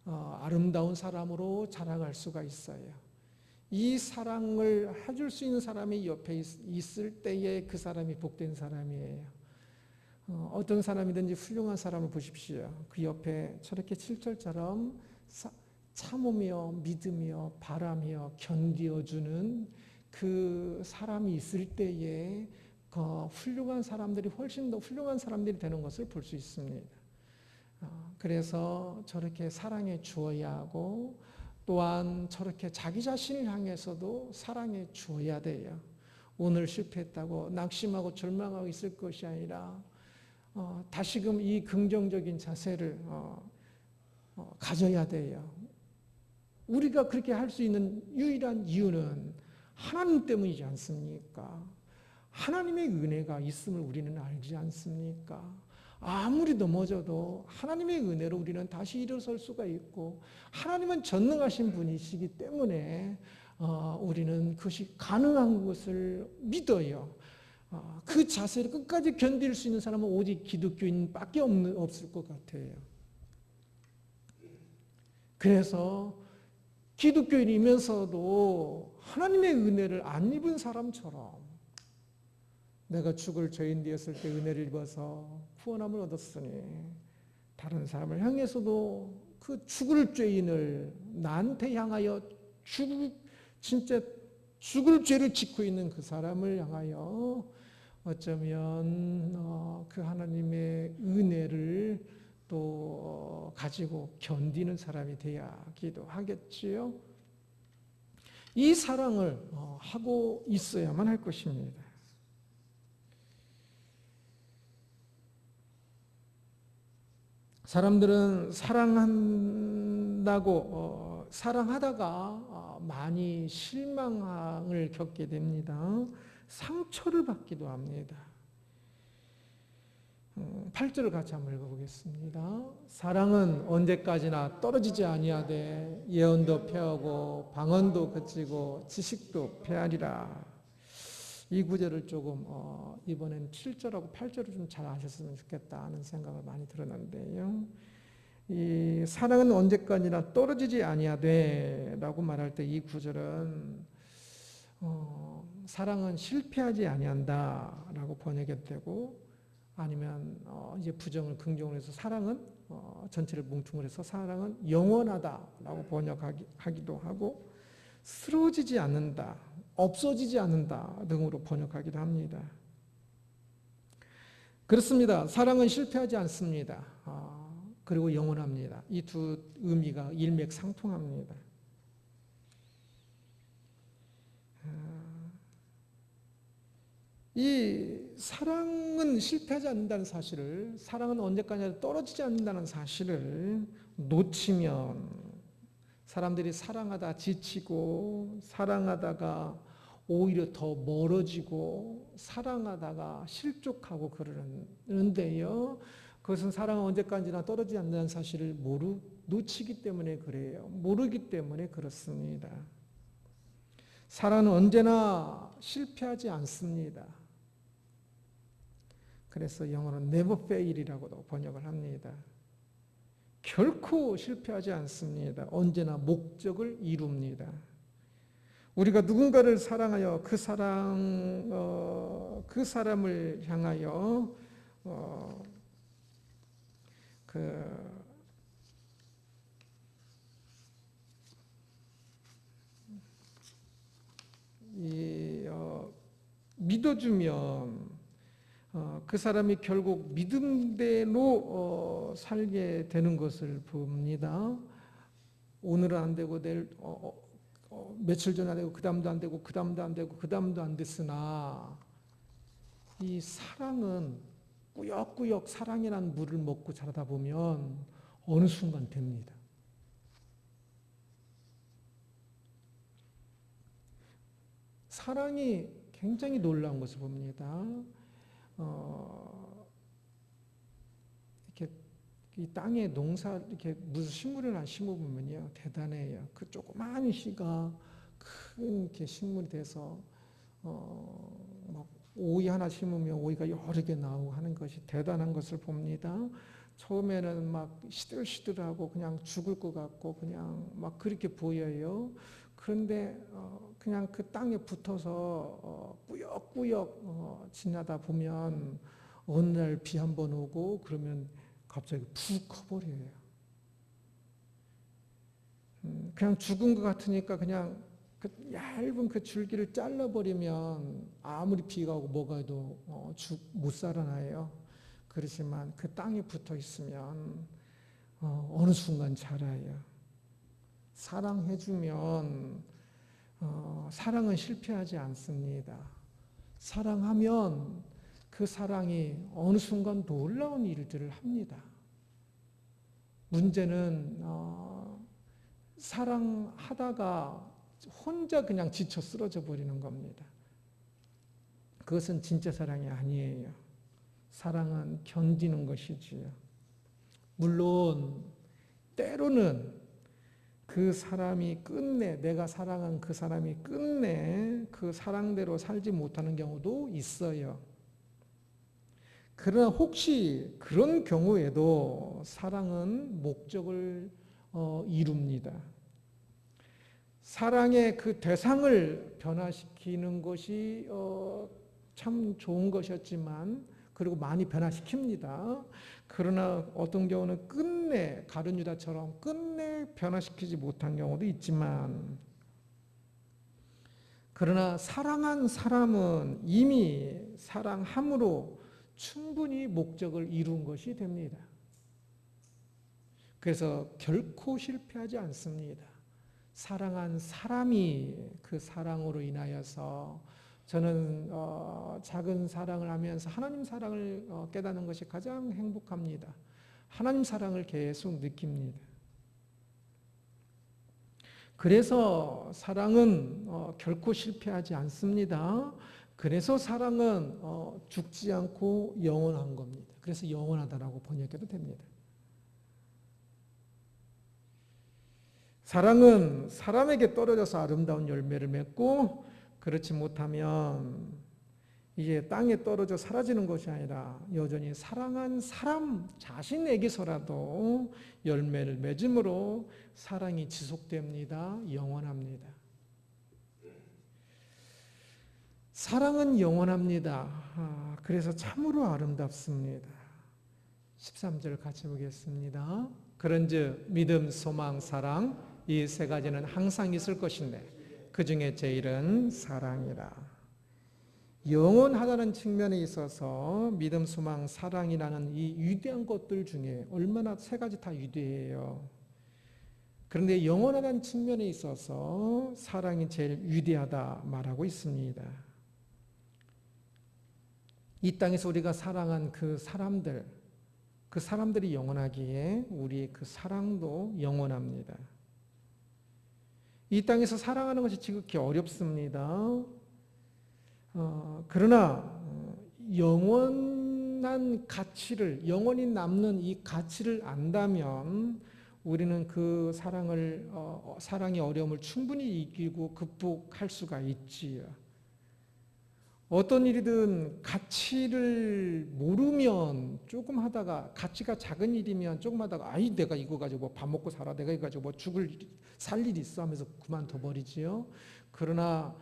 아름다운 사람으로 자라갈 수가 있어요. 이 사랑을 해줄 수 있는 사람이 옆에 있을 때에 그 사람이 복된 사람이에요. 어떤 사람이든지 훌륭한 사람을 보십시오. 그 옆에 저렇게 7절처럼 참으며 믿으며 바라며 견디어주는 그 사람이 있을 때에 훌륭한 사람들이 훨씬 더 훌륭한 사람들이 되는 것을 볼 수 있습니다. 그래서 저렇게 사랑해 주어야 하고 또한 저렇게 자기 자신을 향해서도 사랑해 주어야 돼요. 오늘 실패했다고 낙심하고 절망하고 있을 것이 아니라 다시금 이 긍정적인 자세를 가져야 돼요. 우리가 그렇게 할 수 있는 유일한 이유는 하나님 때문이지 않습니까? 하나님의 은혜가 있음을 우리는 알지 않습니까? 아무리 넘어져도 하나님의 은혜로 우리는 다시 일어설 수가 있고 하나님은 전능하신 분이시기 때문에 우리는 그것이 가능한 것을 믿어요. 그 자세를 끝까지 견딜 수 있는 사람은 오직 기독교인밖에 없을 것 같아요. 그래서 기독교인이면서도 하나님의 은혜를 안 입은 사람처럼 내가 죽을 죄인 되었을 때 은혜를 입어서 구원함을 얻었으니 다른 사람을 향해서도 그 죽을 죄인을 나한테 향하여 진짜 죽을 죄를 짓고 있는 그 사람을 향하여 어쩌면 그 하나님의 은혜를 또 가지고 견디는 사람이 돼야 기도하겠지요. 이 사랑을 하고 있어야만 할 것입니다. 사람들은 사랑한다고 사랑하다가 많이 실망을 겪게 됩니다. 상처를 받기도 합니다. 8절을 같이 한번 읽어보겠습니다. 사랑은 언제까지나 떨어지지 아니하되 예언도 패하고 방언도 그치고 지식도 패하리라. 이 구절을 조금 이번엔 7절하고 8절을 좀 잘 아셨으면 좋겠다 하는 생각을 많이 들었는데요. 이 사랑은 언제까지나 떨어지지 아니하되 라고 말할 때 이 구절은 사랑은 실패하지 아니한다 라고 번역이 되고, 아니면 이제 부정을 긍정을 해서 사랑은 전체를 뭉퉁을 해서 사랑은 영원하다라고 번역하기도 하고, 쓰러지지 않는다, 없어지지 않는다 등으로 번역하기도 합니다. 그렇습니다. 사랑은 실패하지 않습니다. 그리고 영원합니다. 이 두 의미가 일맥상통합니다. 이 사랑은 실패하지 않는다는 사실을, 사랑은 언제까지나 떨어지지 않는다는 사실을 놓치면 사람들이 사랑하다 지치고, 사랑하다가 오히려 더 멀어지고, 사랑하다가 실족하고 그러는데요. 그것은 사랑은 언제까지나 떨어지지 않는다는 사실을 놓치기 때문에 그래요. 모르기 때문에 그렇습니다. 사랑은 언제나 실패하지 않습니다. 그래서 영어로는 never fail이라고도 번역을 합니다. 결코 실패하지 않습니다. 언제나 목적을 이룹니다. 우리가 누군가를 사랑하여 그 사람을 향하여 믿어주면 그 사람이 결국 믿음대로 살게 되는 것을 봅니다. 오늘은 안 되고 내일 며칠 전에 안 되고 그 다음도 안 되고 그 다음도 안 되고 그 다음도 안 됐으나, 이 사랑은 꾸역꾸역 사랑이라는 물을 먹고 자라다 보면 어느 순간 됩니다. 사랑이 굉장히 놀라운 것을 봅니다. 이렇게 이 땅에 이렇게 무슨 식물을 하나 심어보면요, 대단해요. 그 조그마한 씨가 큰 이렇게 식물이 돼서 막 오이 하나 심으면 오이가 여러 개 나오고 하는 것이 대단한 것을 봅니다. 처음에는 막 시들시들하고 그냥 죽을 것 같고 그냥 막 그렇게 보여요. 그런데 그냥 그 땅에 붙어서 꾸역꾸역 지나다 보면 어느 날 비 한 번 오고 그러면 갑자기 푹 커버려요. 그냥 죽은 것 같으니까 그냥 그 얇은 그 줄기를 잘라버리면 아무리 비가 오고 뭐가 해도 못 살아나요. 그렇지만 그 땅에 붙어 있으면 어느 순간 자라요. 사랑해주면 사랑은 실패하지 않습니다. 사랑하면 그 사랑이 어느 순간 놀라운 일들을 합니다. 문제는 사랑하다가 혼자 그냥 지쳐 쓰러져 버리는 겁니다. 그것은 진짜 사랑이 아니에요. 사랑은 견디는 것이지요. 물론 때로는 그 사람이 끝내, 내가 사랑한 그 사람이 끝내 그 사랑대로 살지 못하는 경우도 있어요. 그러나 혹시 그런 경우에도 사랑은 목적을 이룹니다. 사랑의 그 대상을 변화시키는 것이 참 좋은 것이었지만, 그리고 많이 변화시킵니다. 그러나 어떤 경우는 끝내 가룟 유다처럼 끝내 변화시키지 못한 경우도 있지만, 그러나 사랑한 사람은 이미 사랑함으로 충분히 목적을 이룬 것이 됩니다. 그래서 결코 실패하지 않습니다. 사랑한 사람이 그 사랑으로 인하여서 저는 작은 사랑을 하면서 하나님 사랑을 깨닫는 것이 가장 행복합니다. 하나님 사랑을 계속 느낍니다. 그래서 사랑은 결코 실패하지 않습니다. 그래서 사랑은 죽지 않고 영원한 겁니다. 그래서 영원하다라고 번역해도 됩니다. 사랑은 사람에게 떨어져서 아름다운 열매를 맺고 그렇지 못하면 이제 땅에 떨어져 사라지는 것이 아니라 여전히 사랑한 사람 자신에게서라도 열매를 맺음으로 사랑이 지속됩니다. 영원합니다. 사랑은 영원합니다. 그래서 참으로 아름답습니다. 13절 같이 보겠습니다. 그런즉 믿음, 소망, 사랑 이 세 가지는 항상 있을 것인데 그 중에 제일은 사랑이라. 영원하다는 측면에 있어서 믿음, 소망, 사랑이라는 이 위대한 것들 중에 얼마나 세 가지 다 위대해요. 그런데 영원하다는 측면에 있어서 사랑이 제일 위대하다 말하고 있습니다. 이 땅에서 우리가 사랑한 그 사람들이 영원하기에 우리의 그 사랑도 영원합니다. 이 땅에서 사랑하는 것이 지극히 어렵습니다. 그러나 영원한 가치를, 영원히 남는 이 가치를 안다면 우리는 그 사랑의 어려움을 충분히 이기고 극복할 수가 있지요. 어떤 일이든 가치를 모르면 조금 하다가, 가치가 작은 일이면 조금 하다가 아이 내가 이거 가지고 뭐 밥 먹고 살아, 내가 이거 가지고 뭐 살 일이 있어 하면서 그만둬 버리지요. 그러나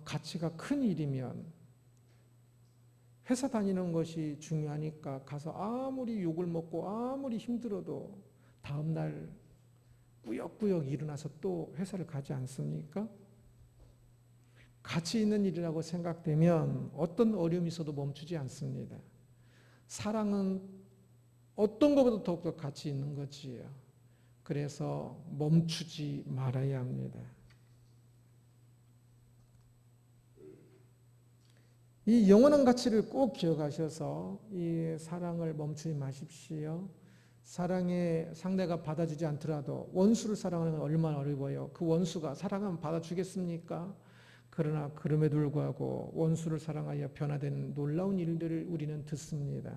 가치가 큰 일이면 회사 다니는 것이 중요하니까 가서 아무리 욕을 먹고 아무리 힘들어도 다음날 꾸역꾸역 일어나서 또 회사를 가지 않습니까? 가치 있는 일이라고 생각되면 어떤 어려움이 있어도 멈추지 않습니다. 사랑은 어떤 것보다 더욱더 가치 있는 거지요. 그래서 멈추지 말아야 합니다. 이 영원한 가치를 꼭 기억하셔서 이 사랑을 멈추지 마십시오. 사랑의 상대가 받아주지 않더라도 원수를 사랑하는 건 얼마나 어려워요. 그 원수가 사랑하면 받아주겠습니까? 그러나 그럼에도 불구하고 원수를 사랑하여 변화된 놀라운 일들을 우리는 듣습니다.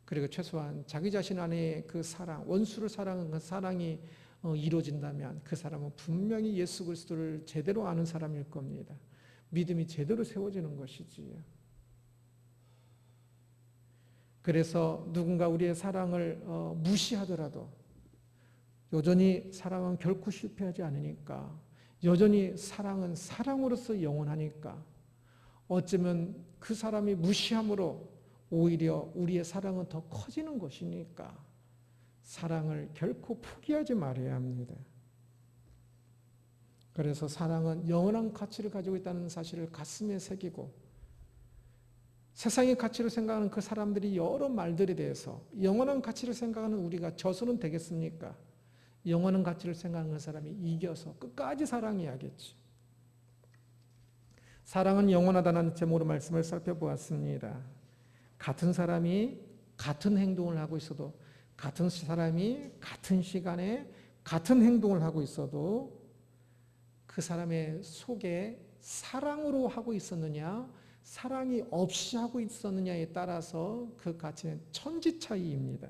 그리고 최소한 자기 자신 안에 그 사랑, 원수를 사랑하는 그 사랑이 이루어진다면 그 사람은 분명히 예수 그리스도를 제대로 아는 사람일 겁니다. 믿음이 제대로 세워지는 것이지요. 그래서 누군가 우리의 사랑을 무시하더라도 여전히 사랑은 결코 실패하지 않으니까, 여전히 사랑은 사랑으로서 영원하니까, 어쩌면 그 사람이 무시함으로 오히려 우리의 사랑은 더 커지는 것이니까 사랑을 결코 포기하지 말아야 합니다. 그래서 사랑은 영원한 가치를 가지고 있다는 사실을 가슴에 새기고, 세상의 가치를 생각하는 그 사람들이 여러 말들에 대해서 영원한 가치를 생각하는 우리가 져서는 되겠습니까? 영원한 가치를 생각하는 그 사람이 이겨서 끝까지 사랑해야겠지. 사랑은 영원하다는 제목으로 말씀을 살펴보았습니다. 같은 사람이 같은 행동을 하고 있어도, 같은 사람이 같은 시간에 같은 행동을 하고 있어도 그 사람의 속에 사랑으로 하고 있었느냐, 사랑이 없이 하고 있었느냐에 따라서 그 가치는 천지 차이입니다.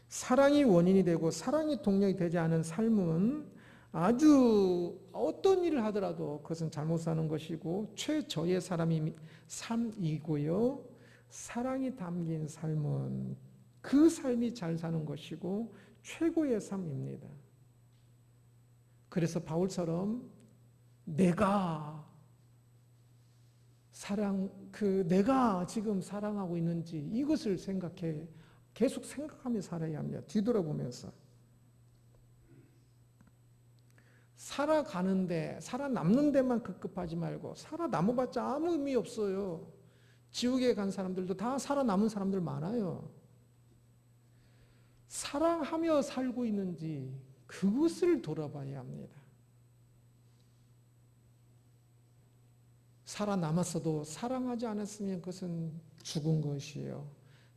사랑이 원인이 되고 사랑이 동력이 되지 않은 삶은 아주 어떤 일을 하더라도 그것은 잘못 사는 것이고 최저의 삶이고요. 사랑이 담긴 삶은 그 삶이 잘 사는 것이고 최고의 삶입니다. 그래서 바울처럼 내가 지금 사랑하고 있는지 이것을 계속 생각하며 살아야 합니다. 뒤돌아보면서. 살아남는 데만 급급하지 말고, 살아남아봤자 아무 의미 없어요. 지옥에 간 사람들도 다 살아남은 사람들 많아요. 사랑하며 살고 있는지 그것을 돌아봐야 합니다. 살아남았어도 사랑하지 않았으면 그것은 죽은 것이에요.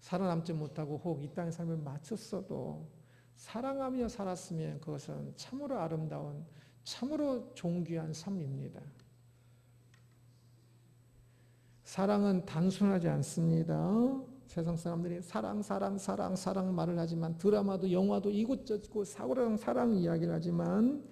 살아남지 못하고 혹 이 땅의 삶을 마쳤어도 사랑하며 살았으면 그것은 참으로 아름다운, 참으로 존귀한 삶입니다. 사랑은 단순하지 않습니다. 세상 사람들이 사랑 말을 하지만, 드라마도 영화도 이곳저곳 사랑 이야기를 하지만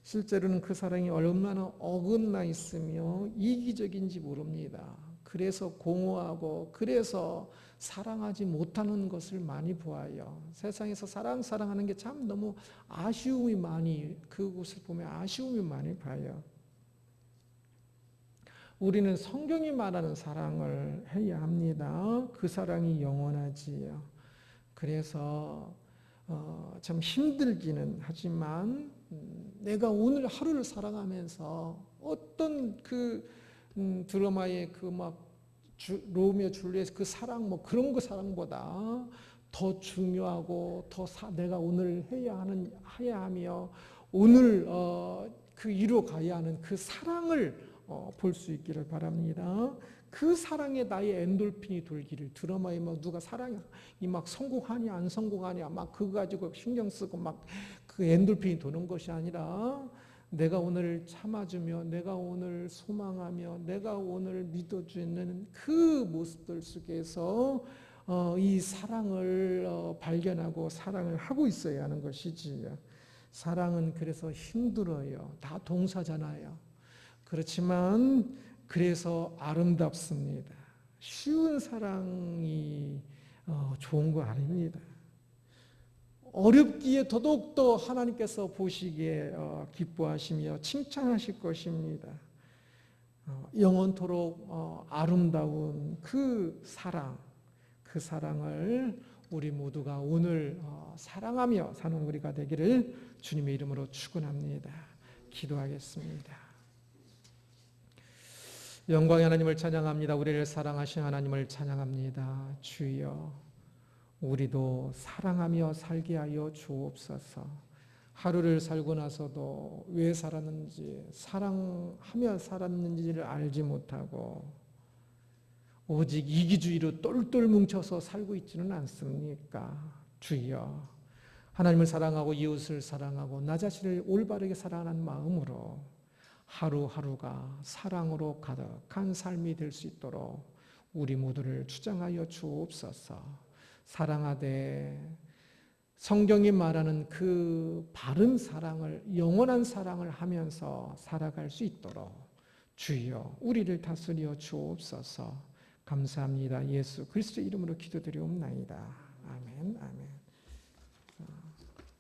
실제로는 그 사랑이 얼마나 어긋나 있으며 이기적인지 모릅니다. 그래서 공허하고 그래서 사랑하지 못하는 것을 많이 보아요. 세상에서 사랑하는 게 참 너무 아쉬움이 많이, 그것을 보면 아쉬움이 많이 봐요. 우리는 성경이 말하는 사랑을 해야 합니다. 그 사랑이 영원하지요. 그래서 참 힘들기는 하지만 내가 오늘 하루를 살아가면서 어떤 그 드라마의 그 막 로미오 줄리엣 그 사랑 뭐 그런 거 사랑보다 더 중요하고 더 내가 오늘 해야 하며 오늘 그 이루어가야 하는 그 사랑을 볼 수 있기를 바랍니다. 그 사랑에 나의 엔돌핀이 돌기를, 드라마에 막 누가 사랑이 막 성공하냐 안 성공하냐 막 그거 가지고 신경 쓰고 막 그 엔돌핀이 도는 것이 아니라 내가 오늘 참아주며 내가 오늘 소망하며 내가 오늘 믿어주는 그 모습들 속에서 이 사랑을 발견하고 사랑을 하고 있어야 하는 것이지요. 사랑은 그래서 힘들어요. 다 동사잖아요. 그렇지만 그래서 아름답습니다. 쉬운 사랑이 좋은 거 아닙니다. 어렵기에 더더욱더 하나님께서 보시기에 기뻐하시며 칭찬하실 것입니다. 영원토록 아름다운 그 사랑을 우리 모두가 오늘 사랑하며 사는 우리가 되기를 주님의 이름으로 축원합니다. 기도하겠습니다. 영광의 하나님을 찬양합니다. 우리를 사랑하신 하나님을 찬양합니다. 주여, 우리도 사랑하며 살게 하여 주옵소서. 하루를 살고 나서도 왜 살았는지, 사랑하며 살았는지를 알지 못하고 오직 이기주의로 똘똘 뭉쳐서 살고 있지는 않습니까? 주여, 하나님을 사랑하고 이웃을 사랑하고 나 자신을 올바르게 사랑하는 마음으로 하루하루가 사랑으로 가득한 삶이 될 수 있도록 우리 모두를 주장하여 주옵소서. 사랑하되 성경이 말하는 그 바른 사랑을, 영원한 사랑을 하면서 살아갈 수 있도록 주여 우리를 다스려 주옵소서. 감사합니다. 예수 그리스도 이름으로 기도드리옵나이다. 아멘. 아멘.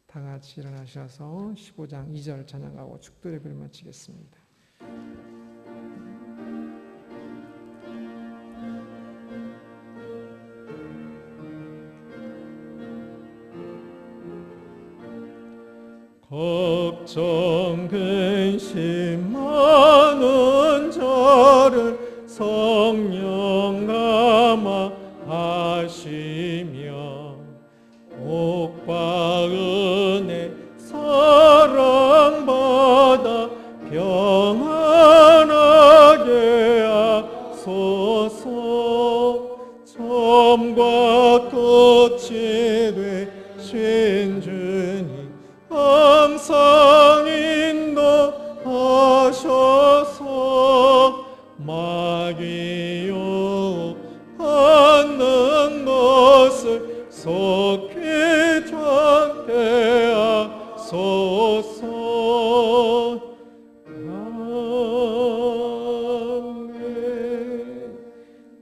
다 같이 일어나셔서 15장 2절 찬양하고 축도 예배를 마치겠습니다. 걱정 근심 많은 저를 성령 감화하시며 복과 은혜 사랑받아 평안하게 하소서. 처음과 끝이 되신 주님 항상 인도하셔서 마귀 유혹하는 것을 속히 참게 하소서. 아멘.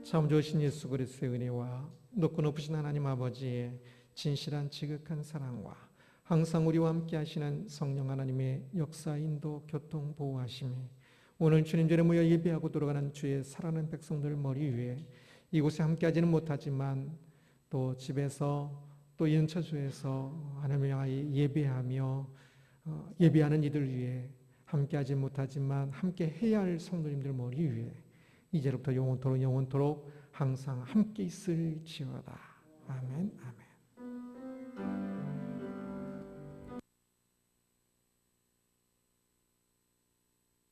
참 좋으신 예수 그리스도의 은혜와 높고 높으신 하나님 아버지의 진실한 지극한 사랑과 항상 우리와 함께 하시는 성령 하나님의 역사, 인도, 교통, 보호하심이 오늘 주님 전에 모여 예배하고 돌아가는 주의 사랑하는 백성들 머리 위에 이곳에 함께하지는 못하지만 또 집에서 또 연처소에서 하나님을 향하여 예배하며 예배하는 이들 위해 함께하지 못하지만 함께 해야 할 성도님들 머리 위에 이제부터 영원토록 항상 함께 있을지어다. 아멘.